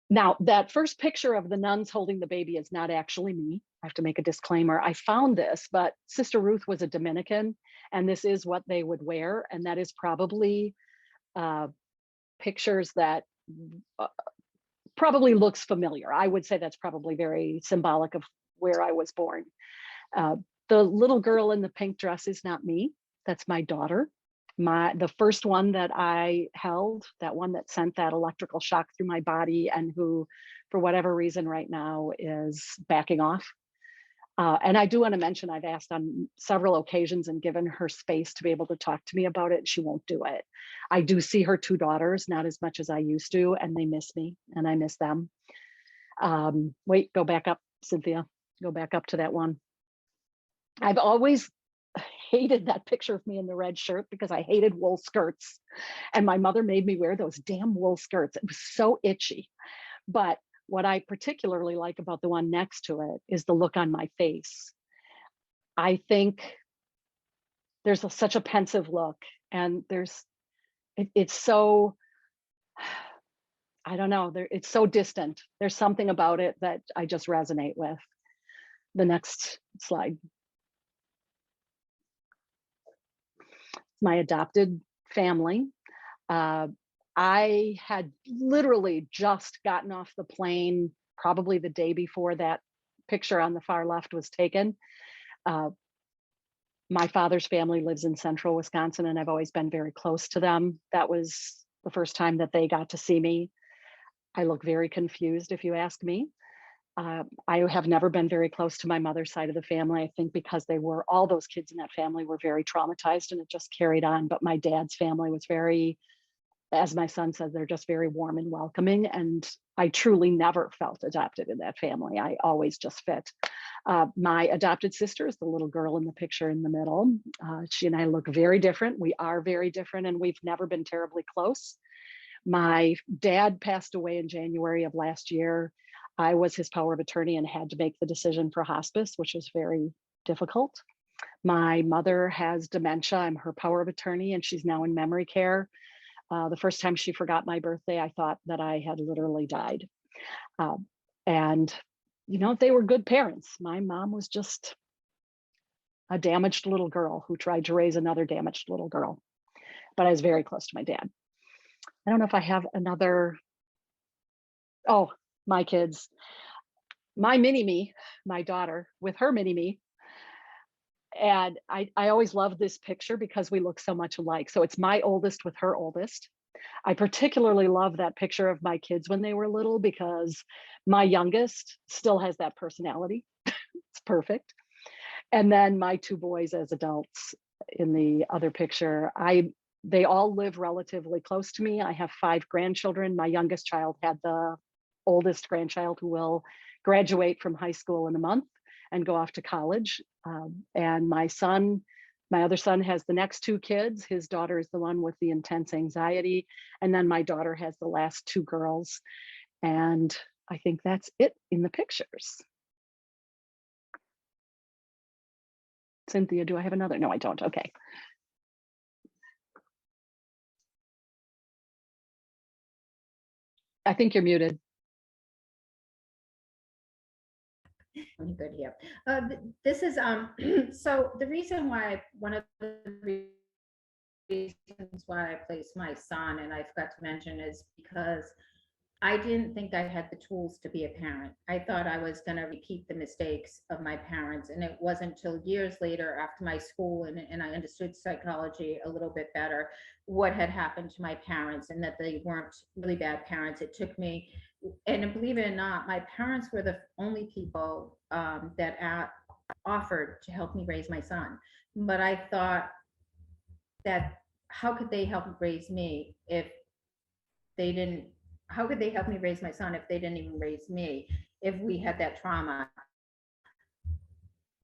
Now, that first picture of the nuns holding the baby is not actually me. I have to make a disclaimer. I found this, but Sister Ruth was a Dominican, and this is what they would wear. And that is probably pictures that probably looks familiar. I would say that's probably very symbolic of where I was born. The little girl in the pink dress is not me. That's my daughter. The first one that I held, that one that sent that electrical shock through my body, and who, for whatever reason right now, is backing off. And I do want to mention, I've asked on several occasions and given her space to be able to talk to me about it, and she won't do it. I do see her two daughters, not as much as I used to, and they miss me, and I miss them. Wait, go back up, Cynthia. Go back up to that one. I've always hated that picture of me in the red shirt because I hated wool skirts. And my mother made me wear those damn wool skirts. It was so itchy. But what I particularly like about the one next to it is the look on my face. I think there's such a pensive look, and it's so, I don't know, it's so distant. There's something about it that I just resonate with. The next slide. My adopted family. I had literally just gotten off the plane, probably the day before that picture on the far left was taken. My father's family lives in central Wisconsin, and I've always been very close to them. That was the first time that they got to see me. I look very confused, if you ask me. I have never been very close to my mother's side of the family. I think because all those kids in that family were very traumatized, and it just carried on. But my dad's family was very, as my son said, they're just very warm and welcoming. And I truly never felt adopted in that family. I always just fit. My adopted sister is the little girl in the picture in the middle. She and I look very different. We are very different, and we've never been terribly close. My dad passed away in January of last year. I was his power of attorney and had to make the decision for hospice, which was very difficult. My mother has dementia. I'm her power of attorney, and she's now in memory care. The first time she forgot my birthday, I thought that I had literally died. And, they were good parents. My mom was just a damaged little girl who tried to raise another damaged little girl. But I was very close to my dad. I don't know if I have another. Oh, my kids. My mini me, my daughter with her mini me. And I always love this picture because we look so much alike. So it's my oldest with her oldest. I particularly love that picture of my kids when they were little because my youngest still has that personality. It's perfect. And then my two boys as adults in the other picture, they all live relatively close to me. I have 5 grandchildren. My youngest child had the oldest grandchild who will graduate from high school in a month and go off to college. And my other son has the next 2 kids. His daughter is the one with the intense anxiety. And then my daughter has the last 2 girls. And I think that's it in the pictures. Cynthia, do I have another? No, I don't. Okay. I think you're muted. I'm good here. This is so the reason why one of the reasons why I placed my son, and I forgot to mention, is because I didn't think I had the tools to be a parent. I thought I was going to repeat the mistakes of my parents. And it wasn't until years later after my school and I understood psychology a little bit better, what had happened to my parents and that they weren't really bad parents. It took me, and believe it or not, my parents were the only people that offered to help me raise my son. But I thought that how could they help raise me if they didn't, how could they help me raise my son if they didn't even raise me, if we had that trauma?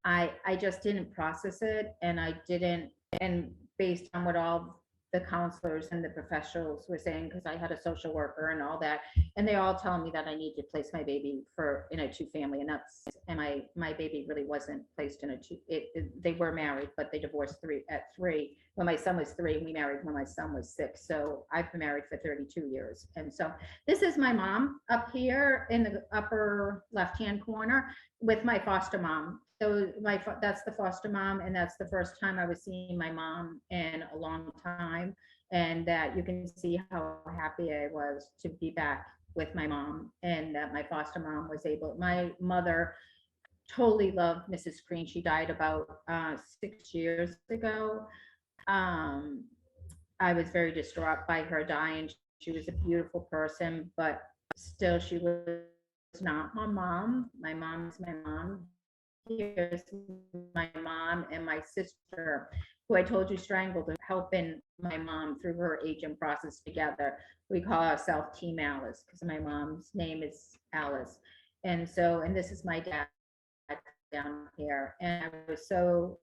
I just didn't process it, and I didn't, and based on what all the counselors and the professionals were saying, because I had a social worker and all that, and they all telling me that I need to place my baby in a 2-family, and my baby really wasn't placed in a 2. They were married, but they divorced at 3 when my son was 3, and we married when my son was 6. So I've been married for 32 years, and so this is my mom up here in the upper left-hand corner with my foster mom. So that's the foster mom, and that's the first time I was seeing my mom in a long time. And that you can see how happy I was to be back with my mom, and that my foster mom was able. My mother totally loved Mrs. Green. She died about 6 years ago. I was very distraught by her dying. She was a beautiful person, but still, she was not my mom. My mom is my mom. Here's my mom and my sister, who I told you strangled her, helping my mom through her aging process together. We call ourselves Team Alice because my mom's name is Alice. And so, and this is my dad down here. And I was so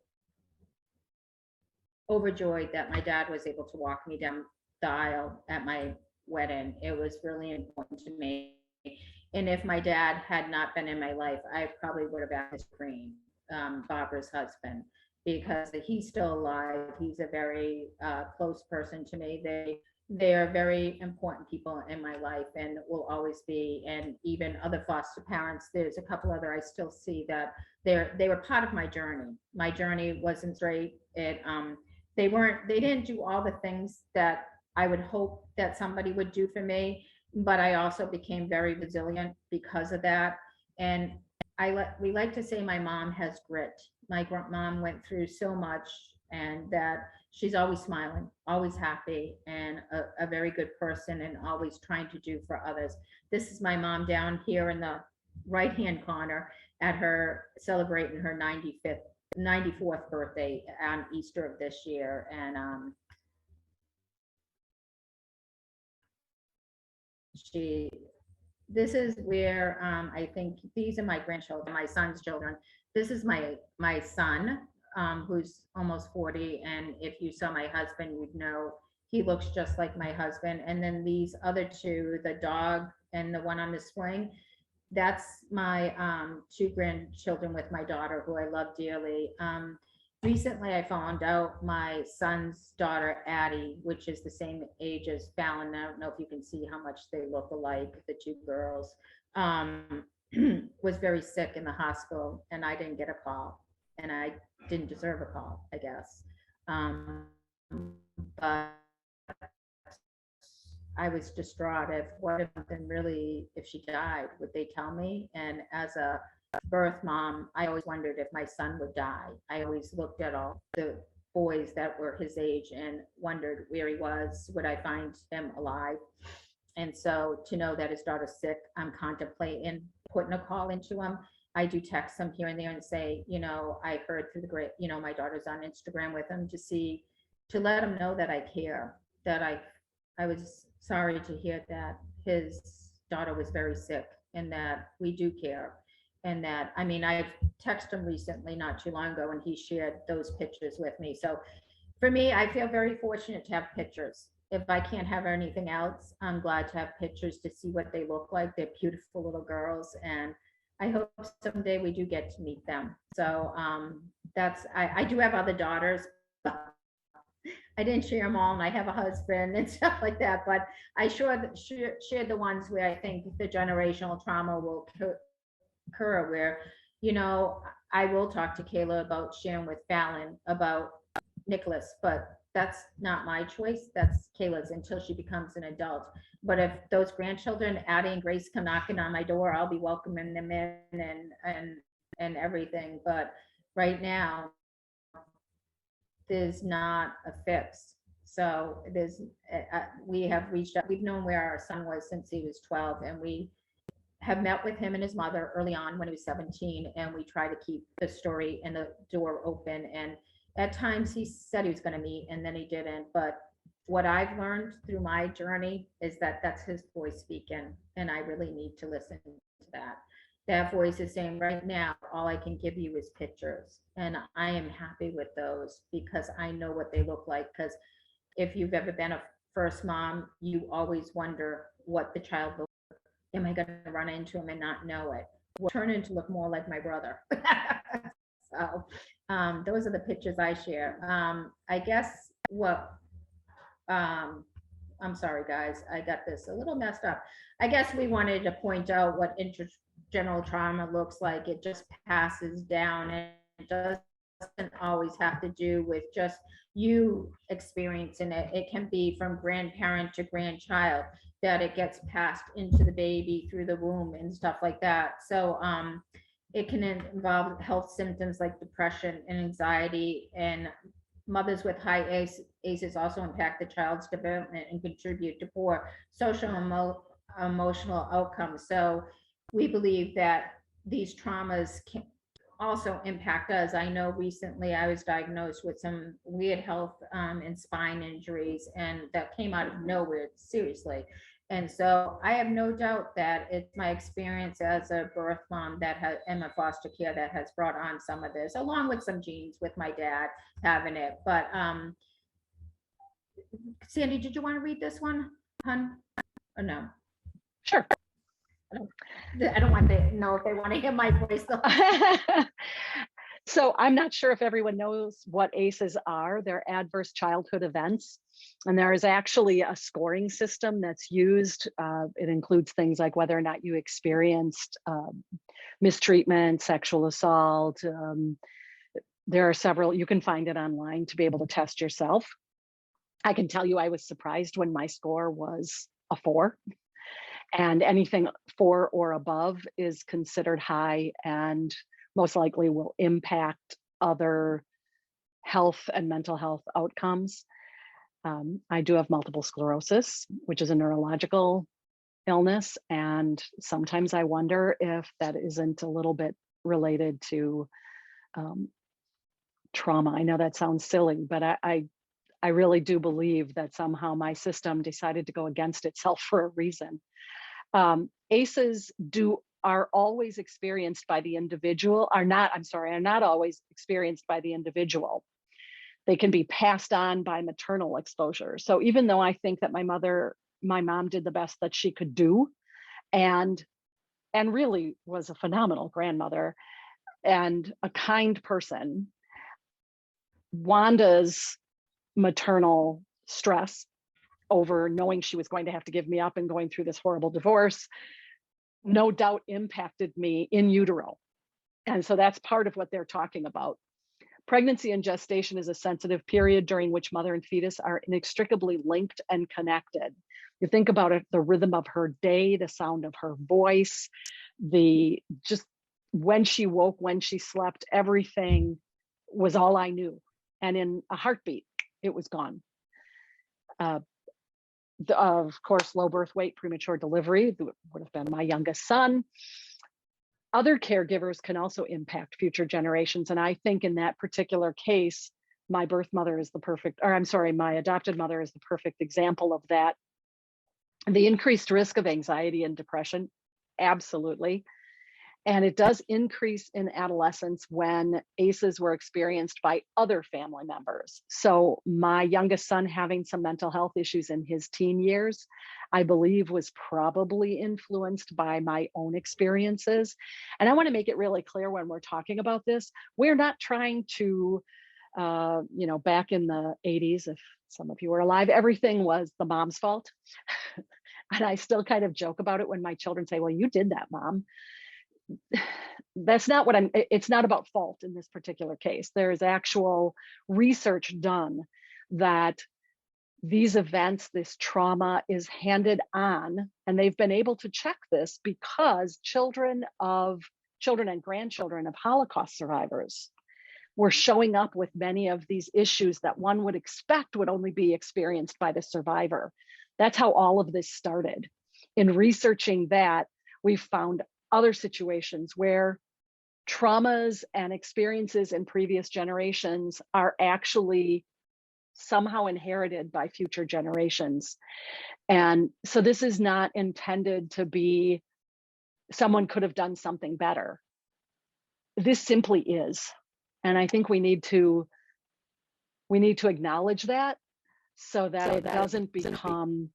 overjoyed that my dad was able to walk me down the aisle at my wedding. It was really important to me. And if my dad had not been in my life, I probably would have asked Green, Barbara's husband, because he's still alive. He's a very close person to me. They are very important people in my life and will always be. And even other foster parents, there's a couple other I still see that they were part of my journey. My journey wasn't straight. They didn't do all the things that I would hope that somebody would do for me, but I also became very resilient because of that. And we like to say my mom has grit. My mom went through so much, and that she's always smiling, always happy, and a very good person, and always trying to do for others. This is my mom down here in the right-hand corner at her celebrating her 94th birthday on Easter of this year. And this is where I think these are my grandchildren, my son's children. This is my son, who's almost 40. And if you saw my husband, you'd know he looks just like my husband. And then these other 2, the dog and the one on the swing, that's my 2 grandchildren with my daughter, who I love dearly. recently I found out my son's daughter, Addie, which is the same age as Fallon. I don't know if you can see how much they look alike, the two girls, was very sick in the hospital, and I didn't get a call, and I didn't deserve a call, I guess. But I was distraught. If what if something really, if she died, would they tell me? And as a birth mom, I always wondered if my son would die. I always looked at all the boys that were his age and wondered where he was. Would I find him alive? And so to know that his daughter's sick, I'm contemplating putting a call into him. I do text him here and there and say, you know, I heard through the great, you know, my daughter's on Instagram with him to let him know that I care, that I was sorry to hear that his daughter was very sick and that we do care. And that, I mean, I've texted him recently, not too long ago, and he shared those pictures with me. So for me, I feel very fortunate to have pictures. If I can't have anything else, I'm glad to have pictures to see what they look like. They're beautiful little girls, and I hope someday we do get to meet them. So I do have other daughters, but I didn't share them all, and I have a husband and stuff like that. But I shared the ones where I think the generational trauma will occur, where, you know, I will talk to Kayla about sharing with Fallon about Nicholas, but that's not my choice. That's Kayla's until she becomes an adult. But if those grandchildren, Addie and Grace, come knocking on my door, I'll be welcoming them in and everything. But right now, there's not a fix. So we have reached out. We've known where our son was since he was 12, and we have met with him and his mother early on when he was 17, and we try to keep the story and the door open. And at times he said he was going to meet, and then he didn't. But what I've learned through my journey is that that's his voice speaking, and I really need to listen to that. That voice is saying, right now, all I can give you is pictures, and I am happy with those because I know what they look like. Because if you've ever been a first mom, you always wonder what the child looks. Am I going to run into him and not know it? Will turn into look more like my brother. So those are the pictures I share. I guess what, I'm sorry, guys, I got this a little messed up. I guess we wanted to point out what intergeneral trauma looks like. It just passes down, and it doesn't always have to do with just you experiencing it. It can be from grandparent to grandchild, that it gets passed into the baby through the womb and stuff like that. So it can involve health symptoms like depression and anxiety, and mothers with high ACEs also impact the child's development and contribute to poor social and emotional outcomes. So we believe that these traumas can also impact us. I know recently I was diagnosed with some weird health and spine injuries, and that came out of nowhere, seriously. And so I have no doubt that it's my experience as a birth mom that and my foster care that has brought on some of this, along with some genes with my dad having it. But Sandy, did you want to read this one, hun? Or no? Sure. I don't want to know if they want to hear my voice though. So I'm not sure if everyone knows what ACEs are. They're adverse childhood events. And there is actually a scoring system that's used. It includes things like whether or not you experienced mistreatment, sexual assault. There are several, you can find it online to be able to test yourself. I can tell you I was surprised when my score was a 4. And anything 4 or above is considered high and most likely will impact other health and mental health outcomes. I do have multiple sclerosis, which is a neurological illness. And sometimes I wonder if that isn't a little bit related to trauma. I know that sounds silly, but I really do believe that somehow my system decided to go against itself for a reason. ACEs are always experienced by the individual, are not always experienced by the individual. They can be passed on by maternal exposure. So even though I think that my mom did the best that she could do and really was a phenomenal grandmother and a kind person, Wanda's maternal stress over knowing she was going to have to give me up and going through this horrible divorce, no doubt impacted me in utero. And so that's part of what they're talking about. Pregnancy and gestation is a sensitive period during which mother and fetus are inextricably linked and connected. You think about it, the rhythm of her day, the sound of her voice, the just when she woke, when she slept, everything was all I knew. And in a heartbeat, it was gone. Of course, low birth weight, premature delivery would have been my youngest son. Other caregivers can also impact future generations. And I think in that particular case, my birth mother is my adopted mother is the perfect example of that. The increased risk of anxiety and depression, absolutely. And it does increase in adolescence when ACEs were experienced by other family members. So my youngest son having some mental health issues in his teen years, I believe was probably influenced by my own experiences. And I want to make it really clear when we're talking about this, we're not trying to, back in the 80s, if some of you were alive, everything was the mom's fault. And I still kind of joke about it when my children say, well, you did that, Mom. That's not what it's not about fault in this particular case. There is actual research done that these events, this trauma is handed on, and they've been able to check this because children and grandchildren of Holocaust survivors were showing up with many of these issues that one would expect would only be experienced by the survivor. That's how all of this started. In researching that, we found other situations where traumas and experiences in previous generations are actually somehow inherited by future generations. And so this is not intended to be someone could have done something better. This simply is. And I think we need to acknowledge that so that it doesn't become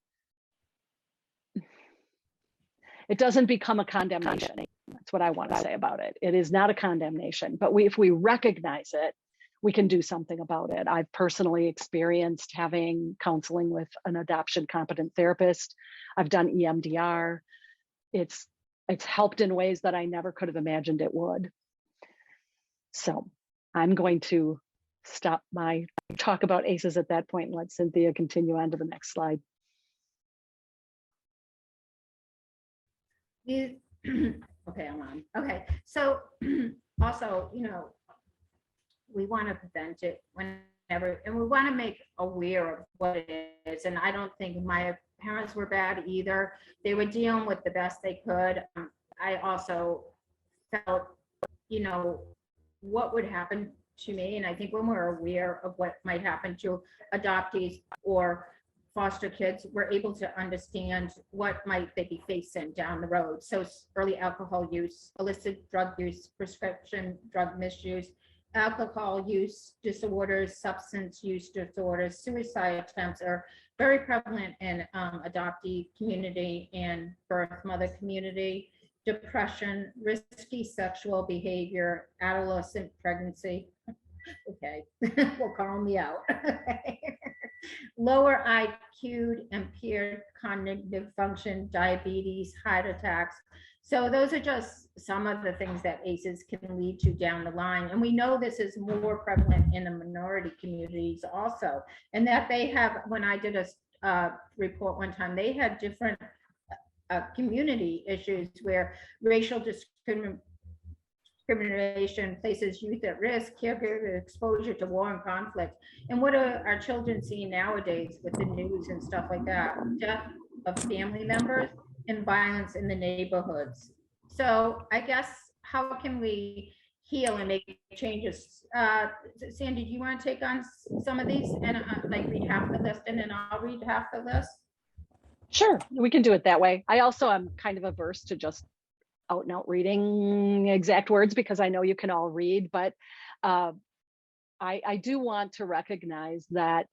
a condemnation. That's what I want to say about it. It is not a condemnation, but if we recognize it, we can do something about it. I've personally experienced having counseling with an adoption competent therapist. I've done EMDR. It's helped in ways that I never could have imagined it would. So I'm going to stop my talk about ACEs at that point and let Cynthia continue on to the next slide. Okay, I'm on. Okay, so also, we want to prevent it whenever, and we want to make aware of what it is. And I don't think my parents were bad either. They were dealing with the best they could. I also felt, what would happen to me. And I think when we're aware of what might happen to adoptees or foster kids, we're able to understand what might they be facing down the road. So early alcohol use, illicit drug use, prescription drug misuse, alcohol use disorders, substance use disorders, suicide attempts are very prevalent in adoptee community and birth mother community, depression, risky sexual behavior, adolescent pregnancy. Okay, well, call me out. Lower IQ, impaired cognitive function, diabetes, heart attacks. So those are just some of the things that ACEs can lead to down the line. And we know this is more prevalent in the minority communities also. And that they have, when I did a report one time, they had different community issues where racial discrimination places youth at risk, caregiver exposure to war and conflict. And what are our children seeing nowadays with the news and stuff like that? Death of family members and violence in the neighborhoods. So I guess, how can we heal and make changes? Sandi, do you want to take on some of these and read half the list and then I'll read half the list? Sure, we can do it that way. I also am kind of averse to just out and out reading exact words because I know you can all read, but I do want to recognize that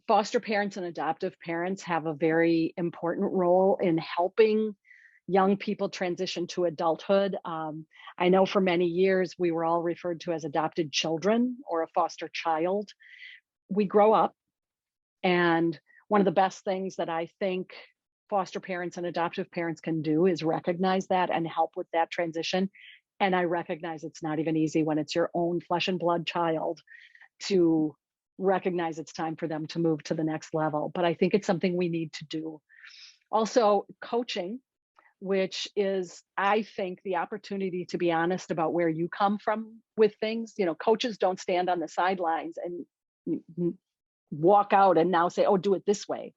foster parents and adoptive parents have a very important role in helping young people transition to adulthood. I know for many years we were all referred to as adopted children or a foster child. We grow up, and one of the best things that I think foster parents and adoptive parents can do is recognize that and help with that transition. And I recognize it's not even easy when it's your own flesh and blood child to recognize it's time for them to move to the next level. But I think it's something we need to do. Also, coaching, which is, I think, the opportunity to be honest about where you come from with things. You know, coaches don't stand on the sidelines and walk out and now say, oh, do it this way.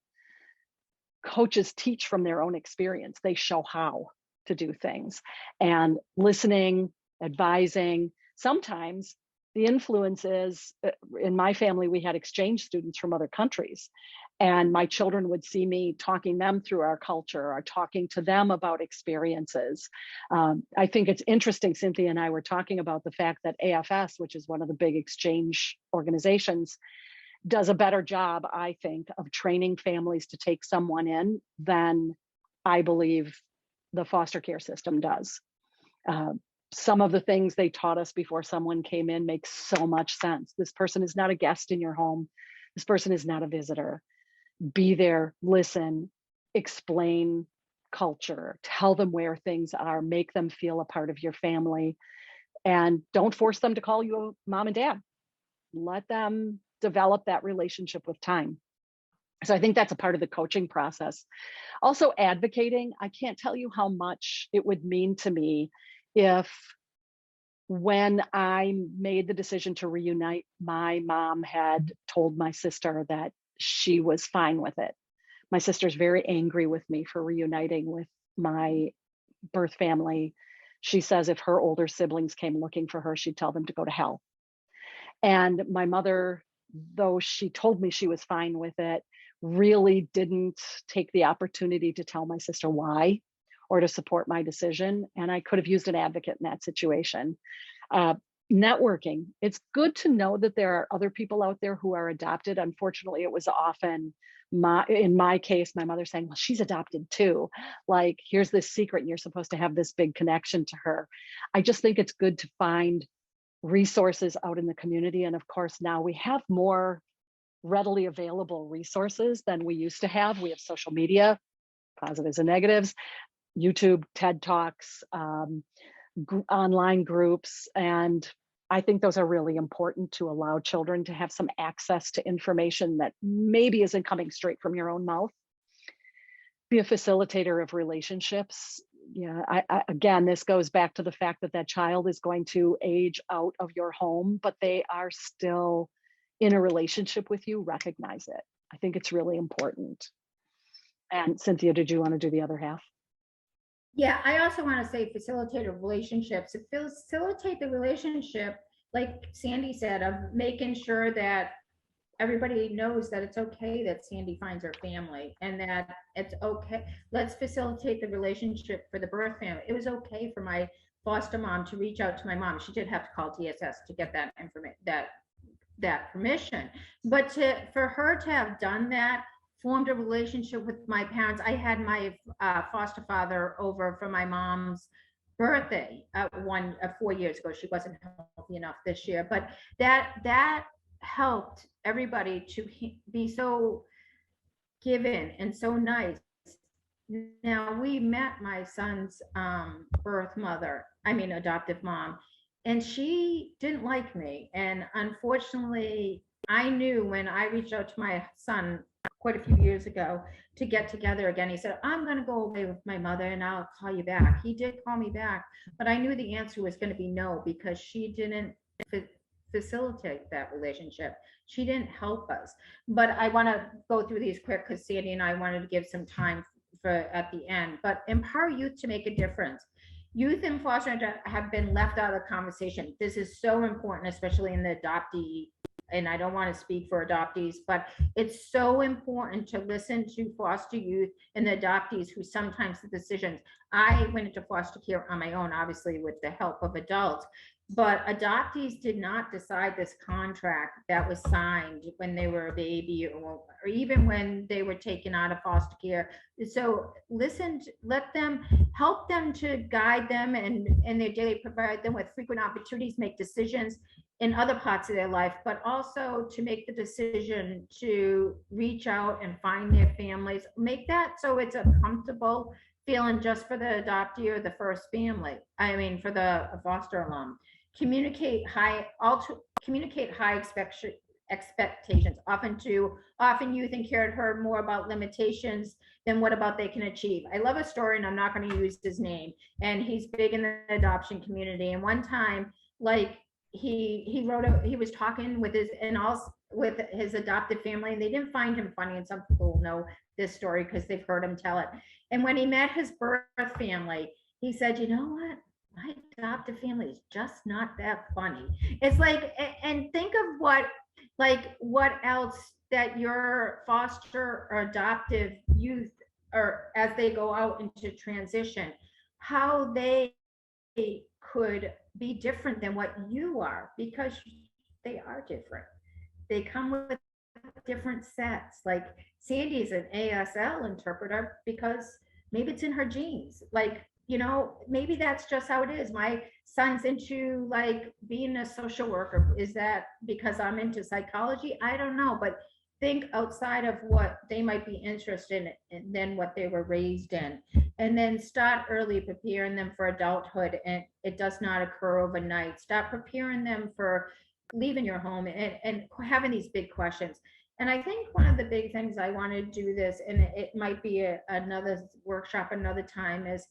Coaches teach from their own experience. They show how to do things, and listening, advising. Sometimes the influence is, in my family, we had exchange students from other countries, and my children would see me talking them through our culture or talking to them about experiences. I think it's interesting, Cynthia and I were talking about the fact that AFS, which is one of the big exchange organizations, does a better job, I think, of training families to take someone in than I believe the foster care system does. Some of the things they taught us before someone came in makes so much sense. This person is not a guest in your home. This person is not a visitor. Be there, listen, explain culture, tell them where things are, make them feel a part of your family, and don't force them to call you mom and dad. Let them develop that relationship with time. So I think that's a part of the coaching process. Also, advocating. I can't tell you how much it would mean to me if, when I made the decision to reunite, my mom had told my sister that she was fine with it. My sister's very angry with me for reuniting with my birth family. She says if her older siblings came looking for her, she'd tell them to go to hell. And my mother, though she told me she was fine with it, really didn't take the opportunity to tell my sister why or to support my decision. And I could have used an advocate in that situation. Networking. It's good to know that there are other people out there who are adopted. Unfortunately, it was often in my case, my mother saying, well, she's adopted too. Like, here's this secret and you're supposed to have this big connection to her. I just think it's good to find resources out in the community. And of course, now we have more readily available resources than we used to have. We have social media, positives and negatives, YouTube, TED Talks, online groups. And I think those are really important to allow children to have some access to information that maybe isn't coming straight from your own mouth. Be a facilitator of relationships. Yeah, again, this goes back to the fact that that child is going to age out of your home, but they are still in a relationship with you. Recognize it. I think it's really important. And Cynthia, did you want to do the other half? Yeah, I also want to say facilitate relationships. Facilitate the relationship, like Sandi said, of making sure that everybody knows that it's okay that Sandi finds her family and that it's okay. Let's facilitate the relationship for the birth family. It was okay for my foster mom to reach out to my mom. She did have to call TSS to get that information, that permission. But for her to have done that, formed a relationship with my parents. I had my foster father over for my mom's birthday 4 years ago. She wasn't healthy enough this year, but that helped everybody to be so given and so nice. Now, we met my son's adoptive mom, and she didn't like me. And unfortunately, I knew when I reached out to my son quite a few years ago to get together again, he said, I'm going to go away with my mother and I'll call you back. He did call me back, but I knew the answer was going to be no, because she didn't facilitate that relationship. She didn't help us. But I want to go through these quick because Sandi and I wanted to give some time for at the end. But empower youth to make a difference. Youth in foster have been left out of the conversation. This is so important, especially in the adoptee. And I don't want to speak for adoptees, but it's so important to listen to foster youth and the adoptees who sometimes the decisions. I went into foster care on my own, obviously with the help of adults, But adoptees did not decide this contract that was signed when they were a baby, or even when they were taken out of foster care. So let them, help them to guide them and in their daily, provide them with frequent opportunities, make decisions in other parts of their life, but also to make the decision to reach out and find their families, make that so it's a comfortable feeling just for the adoptee or the first family. I mean, for the foster alum. Communicate high expectations. Often youth and care heard more about limitations than what about they can achieve. I love a story, and I'm not going to use his name, and he's big in the adoption community. And one time, like, he was talking with his adopted family, and they didn't find him funny, and some people know this story because they've heard him tell it. And when he met his birth family, he said, you know what, my adoptive family is just not that funny. It's like, and think of what else that your foster or adoptive youth, or as they go out into transition, how they could be different than what you are, because they are different. They come with different sets. Like Sandy's an ASL interpreter because maybe it's in her genes. Like, you know, maybe that's just how it is. My son's into like being a social worker. Is that because I'm into psychology? I don't know, but think outside of what they might be interested in and then what they were raised in. And then start early preparing them for adulthood. And it does not occur overnight. Start preparing them for leaving your home and having these big questions. And I think one of the big things I want to do this, and it might be another workshop another time, is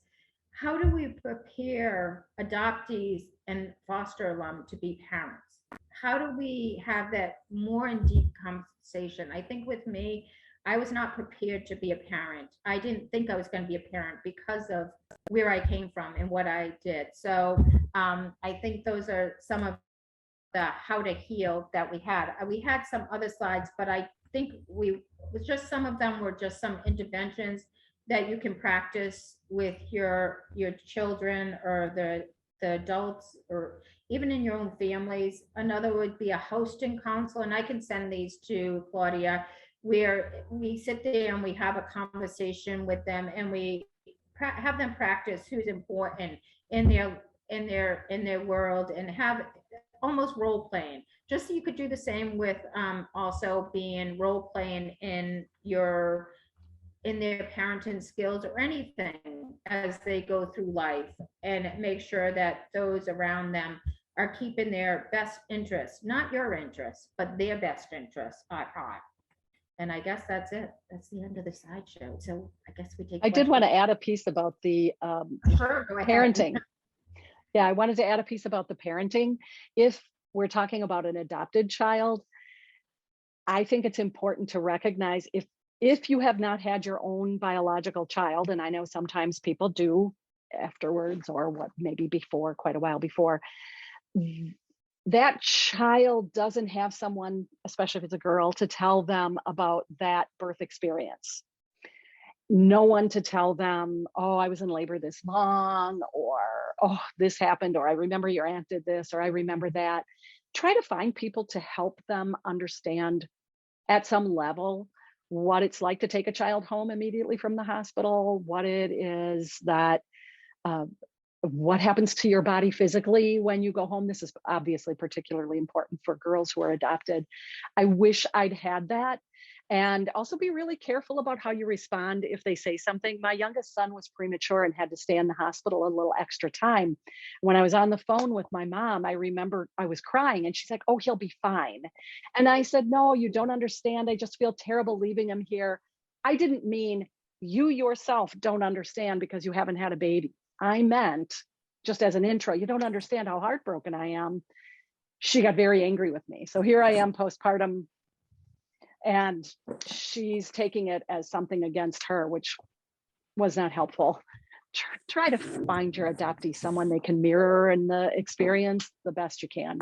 how do we prepare adoptees and foster alum to be parents? How do we have that more in deep conversation? I think with me, I was not prepared to be a parent. I didn't think I was going to be a parent because of where I came from and what I did. So I think those are some of the how to heal that we had. We had some other slides, but I think some of them were just some interventions that you can practice with your children or the adults, or even in your own families. Another would be a hosting council, and I can send these to Claudia, where we sit there and we have a conversation with them, and we have them practice who's important in their world, and have almost role playing. Just so you could do the same with also being role playing in their parenting skills or anything as they go through life, and make sure that those around them are keeping their best interests, not your interests, but their best interests at heart. And I guess that's it. That's the end of the slideshow. So I guess we take. I did want to add a piece about the Sure, go ahead. parenting. Yeah, I wanted to add a piece about the parenting. If we're talking about an adopted child, I think it's important to recognize if you have not had your own biological child, and I know sometimes people do afterwards, or what, maybe before, quite a while before, that child doesn't have someone, especially if it's a girl, to tell them about that birth experience. No one to tell them, oh, I was in labor this long, or oh, this happened, or I remember your aunt did this, or I remember that. Try to find people to help them understand at some level what it's like to take a child home immediately from the hospital, what it is that, what happens to your body physically when you go home. This is obviously particularly important for girls who are adopted. I wish I'd had that. And also be really careful about how you respond if they say something. My youngest son was premature and had to stay in the hospital a little extra time. When I was on the phone with my mom, I remember I was crying, and she's like, oh, he'll be fine. And I said, no, you don't understand. I just feel terrible leaving him here. I didn't mean you yourself don't understand because you haven't had a baby. I meant, just as an intro, you don't understand how heartbroken I am. She got very angry with me. So here I am postpartum, and she's taking it as something against her, which was not helpful. Try to find your adoptee someone they can mirror in the experience the best you can.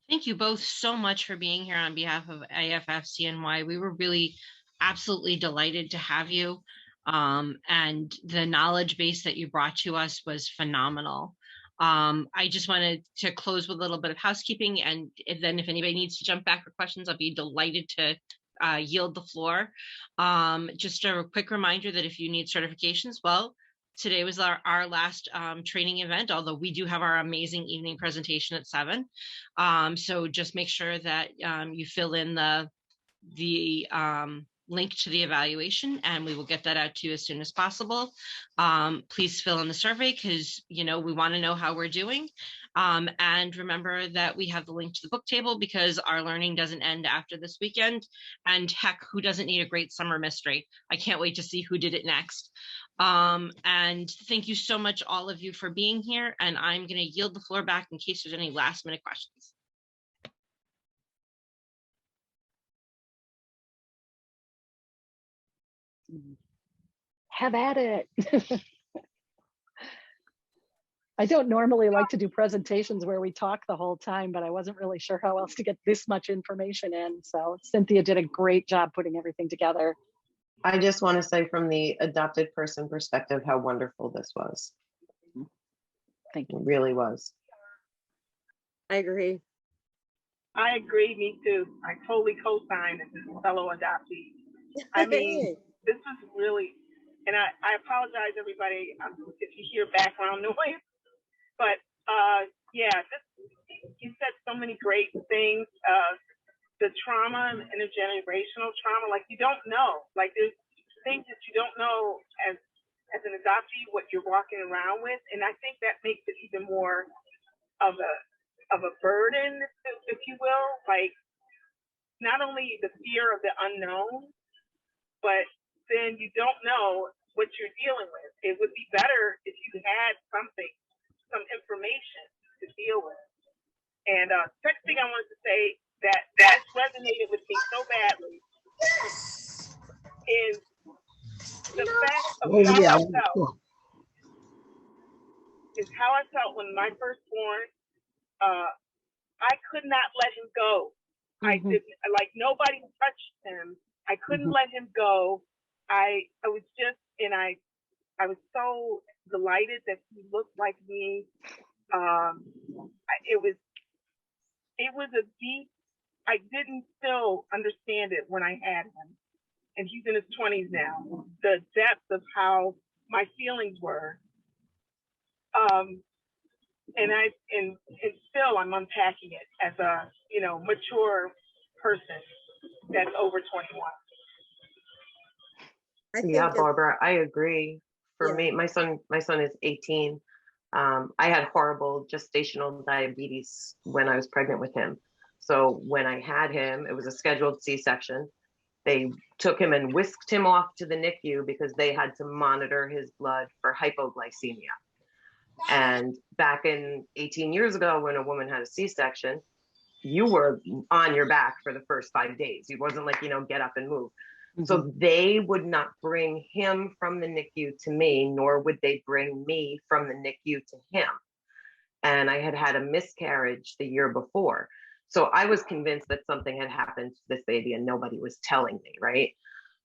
Thank you both so much for being here on behalf of AFFCNY. We were really absolutely delighted to have you. And the knowledge base that you brought to us was phenomenal. I just wanted to close with a little bit of housekeeping, and then if anybody needs to jump back for questions, I'll be delighted to yield the floor. Just a quick reminder that if you need certifications, well, today was our last training event, although we do have our amazing evening presentation at 7. So just make sure that you fill in the link to the evaluation, and we will get that out to you as soon as possible. Please fill in the survey, because we want to know how we're doing. And remember that we have the link to the book table, because our learning doesn't end after this weekend. And heck, who doesn't need a great summer mystery? I can't wait to see who did it next. And thank you so much, all of you, for being here. And I'm going to yield the floor back in case there's any last minute questions. Have at it. I don't normally like to do presentations where we talk the whole time, but I wasn't really sure how else to get this much information in. So Cynthia did a great job putting everything together. I just want to say, from the adopted person perspective, how wonderful this was. Thank you. It really was. I agree. I agree, me too. I totally co-sign as a fellow adoptee. I mean, this was really, and I apologize, everybody, if you hear background noise, but yeah, you said so many great things. The trauma and intergenerational trauma, like, you don't know, like, there's things that you don't know as an adoptee, what you're walking around with. And I think that makes it even more of a burden, if you will, like, not only the fear of the unknown, but then you don't know what you're dealing with. It would be better if you had some information to deal with. And second thing I wanted to say that resonated with me so badly is the fact of how I felt when my firstborn, I could not let him go. I didn't, like, nobody touched him. I couldn't let him go. I was just, and I was so delighted that he looked like me. It was a deep, I didn't still understand it when I had him. And he's in his 20s now. The depth of how my feelings were. And still I'm unpacking it as a, mature person that's over 21. Yeah, Barbara, I agree. For me, my son is 18. I had horrible gestational diabetes when I was pregnant with him. So when I had him, it was a scheduled C-section. They took him and whisked him off to the NICU because they had to monitor his blood for hypoglycemia. And back in 18 years ago, when a woman had a C-section, you were on your back for the first 5 days. It wasn't like, get up and move. So they would not bring him from the NICU to me, nor would they bring me from the NICU to him. And I had had a miscarriage the year before. So I was convinced that something had happened to this baby and nobody was telling me, right?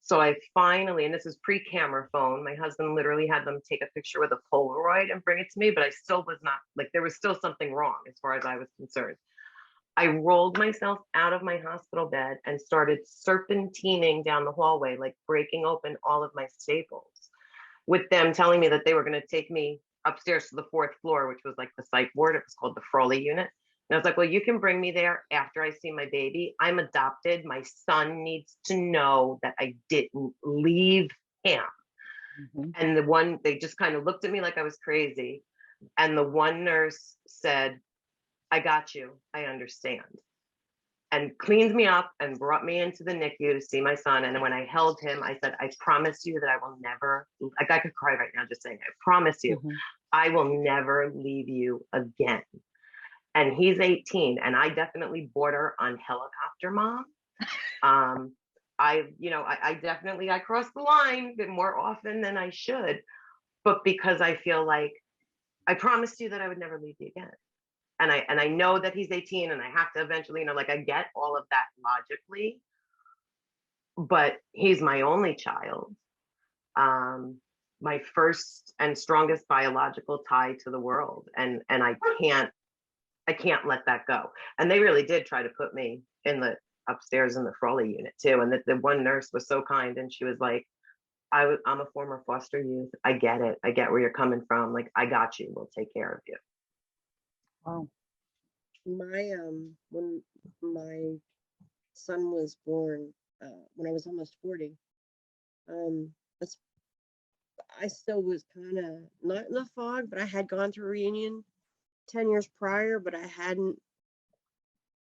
So I finally, and this is pre-camera phone, my husband literally had them take a picture with a Polaroid and bring it to me, but I still was not, like, there was still something wrong as far as I was concerned. I rolled myself out of my hospital bed and started serpentining down the hallway, like breaking open all of my staples, with them telling me that they were going to take me upstairs to the 4th floor, which was like the psych ward. It was called the Frawley unit. And I was like, well, you can bring me there after I see my baby. I'm adopted. My son needs to know that I didn't leave him. And they just kind of looked at me like I was crazy. And the one nurse said, I got you, I understand. And cleaned me up and brought me into the NICU to see my son. And when I held him, I said, I promise you that I will never, like, I could cry right now just saying, I promise you, I will never leave you again. And he's 18, and I definitely border on helicopter mom. I cross the line a bit more often than I should, but because I feel like I promised you that I would never leave you again. And I know that he's 18 and I have to eventually, I get all of that logically, but he's my only child. my first and strongest biological tie to the world. And I can't let that go. And they really did try to put me in the upstairs in the Frawley unit too. And the one nurse was so kind, and she was like, I'm a former foster youth. I get it. I get where you're coming from. Like, I got you. We'll take care of you. Wow. When my son was born, when I was almost 40, I still was kind of not in the fog, but I had gone through a reunion 10 years prior, but I hadn't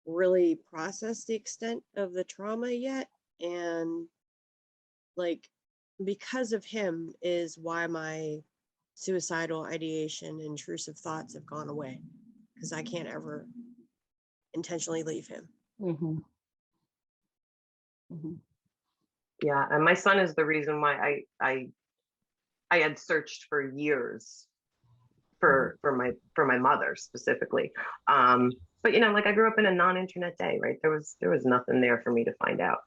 really processed the extent of the trauma yet. And like, because of him is why my suicidal ideation, intrusive thoughts have gone away, because I can't ever intentionally leave him. Mm-hmm. Mm-hmm. Yeah, and my son is the reason why I had searched for years for my mother specifically. But you know, like, I grew up in a non-internet day, right? There was nothing there for me to find out.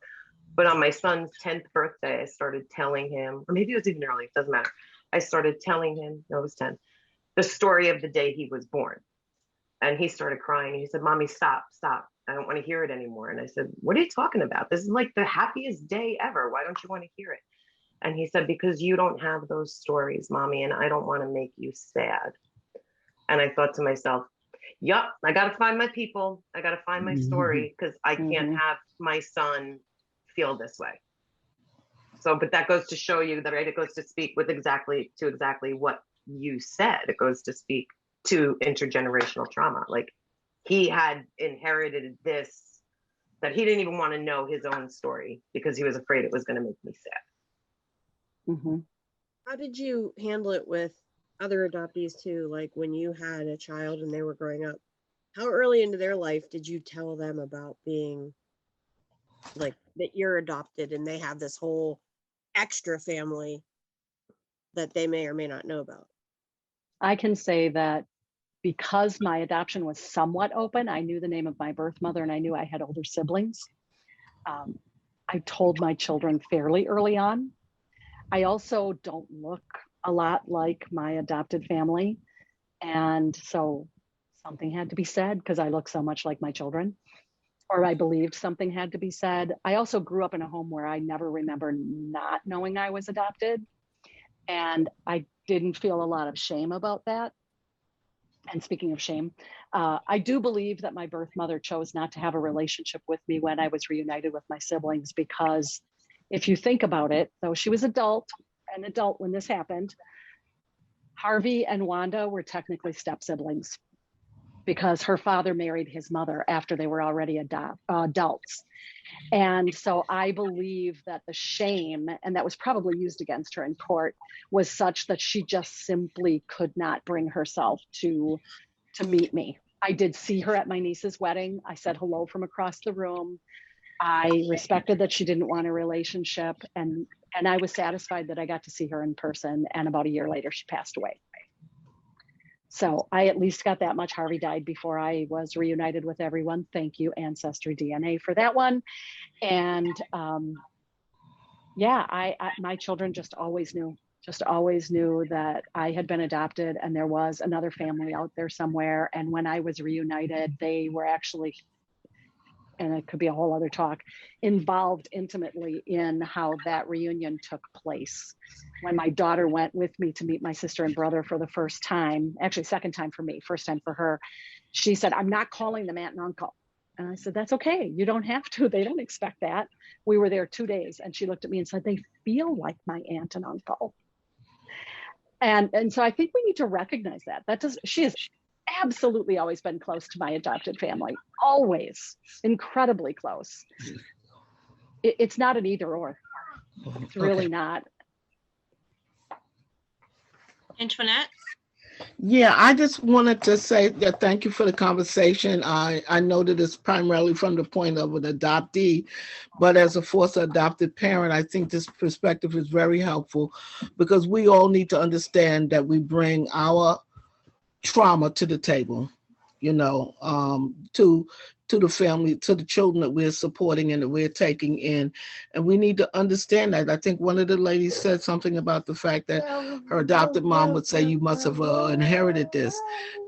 But on my son's 10th birthday, I started telling him, or maybe it was even early, it doesn't matter. I started telling him, no, it was 10, the story of the day he was born. And he started crying. He said, "Mommy, stop. I don't want to hear it anymore." And I said, "What are you talking about? This is like the happiest day ever. Why don't you want to hear it?" And he said, "Because you don't have those stories, Mommy, and I don't want to make you sad." And I thought to myself, yup, I got to find my people. I got to find my story, because I can't have my son feel this way. So, but that goes to show you that, right? It goes to speak with exactly what you said. It goes to speak to intergenerational trauma. Like, he had inherited this, that he didn't even want to know his own story because he was afraid it was going to make me sad. Mm-hmm. How did you handle it with other adoptees too? Like, when you had a child and they were growing up, how early into their life did you tell them about being like that you're adopted and they have this whole extra family that they may or may not know about? I can say that because my adoption was somewhat open, I knew the name of my birth mother and I knew I had older siblings. I told my children fairly early on. I also don't look a lot like my adopted family. And so something had to be said because I look so much like my children, or I believed something had to be said. I also grew up in a home where I never remember not knowing I was adopted. And I didn't feel a lot of shame about that. And speaking of shame, I do believe that my birth mother chose not to have a relationship with me when I was reunited with my siblings, because if you think about it, though she was an adult when this happened, Harvey and Wanda were technically step siblings because her father married his mother after they were already adults. And so I believe that the shame, and that was probably used against her in court, was such that she just simply could not bring herself to meet me. I did see her at my niece's wedding. I said hello from across the room. I respected that she didn't want a relationship, and I was satisfied that I got to see her in person. And about a year later, she passed away. So I at least got that much. Harvey died before I was reunited with everyone. Thank you, Ancestry DNA, for that one. And yeah, my children just always knew that I had been adopted and there was another family out there somewhere. And when I was reunited, they were actually, and it could be a whole other talk, involved intimately in how that reunion took place. When my daughter went with me to meet my sister and brother for the first time, actually second time for me, first time for her, she said, "I'm not calling them aunt and uncle." And I said, "That's okay. You don't have to. They don't expect that." We were there 2 days and she looked at me and said, "They feel like my aunt and uncle." And so I think we need to recognize that. She has absolutely always been close to my adopted family, always incredibly close. It's not an either or. It's really not. Antoinette? Yeah, I just wanted to say that thank you for the conversation. I know that it's primarily from the point of an adoptee, but as a foster adopted parent, I think this perspective is very helpful because we all need to understand that we bring our trauma to the table, you know, to to the family, to the children that we're supporting and that we're taking in. And we need to understand that. I think one of the ladies said something about the fact that her adopted mom would say, you must have inherited this.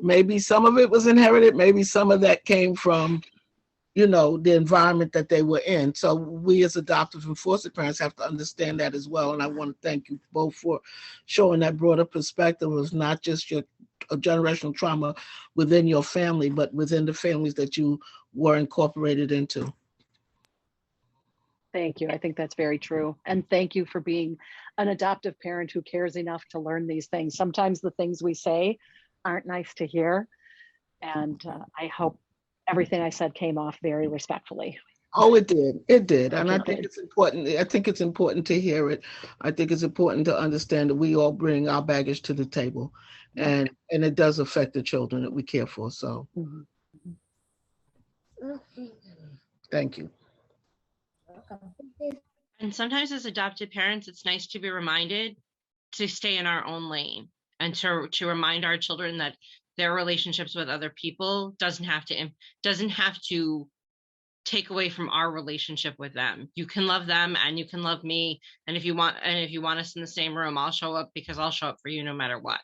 Maybe some of it was inherited. Maybe some of that came from, you know, the environment that they were in. So we as adoptive and foster parents have to understand that as well. And I want to thank you both for showing that broader perspective of not just your generational trauma within your family, but within the families that you were incorporated into. Thank you. I think that's very true. And thank you for being an adoptive parent who cares enough to learn these things. Sometimes the things we say aren't nice to hear. And I hope everything I said came off very respectfully. Oh, it did. It did. And I It think did. it's important. I think it's important to hear it. I think it's important to understand that we all bring our baggage to the table, and it does affect the children that we care for. So Mhm. thank you. And sometimes as adopted parents, it's nice to be reminded to stay in our own lane and to remind our children that their relationships with other people doesn't have to take away from our relationship with them. You can love them and you can love me. And if you want us in the same room, I'll show up because I'll show up for you no matter what.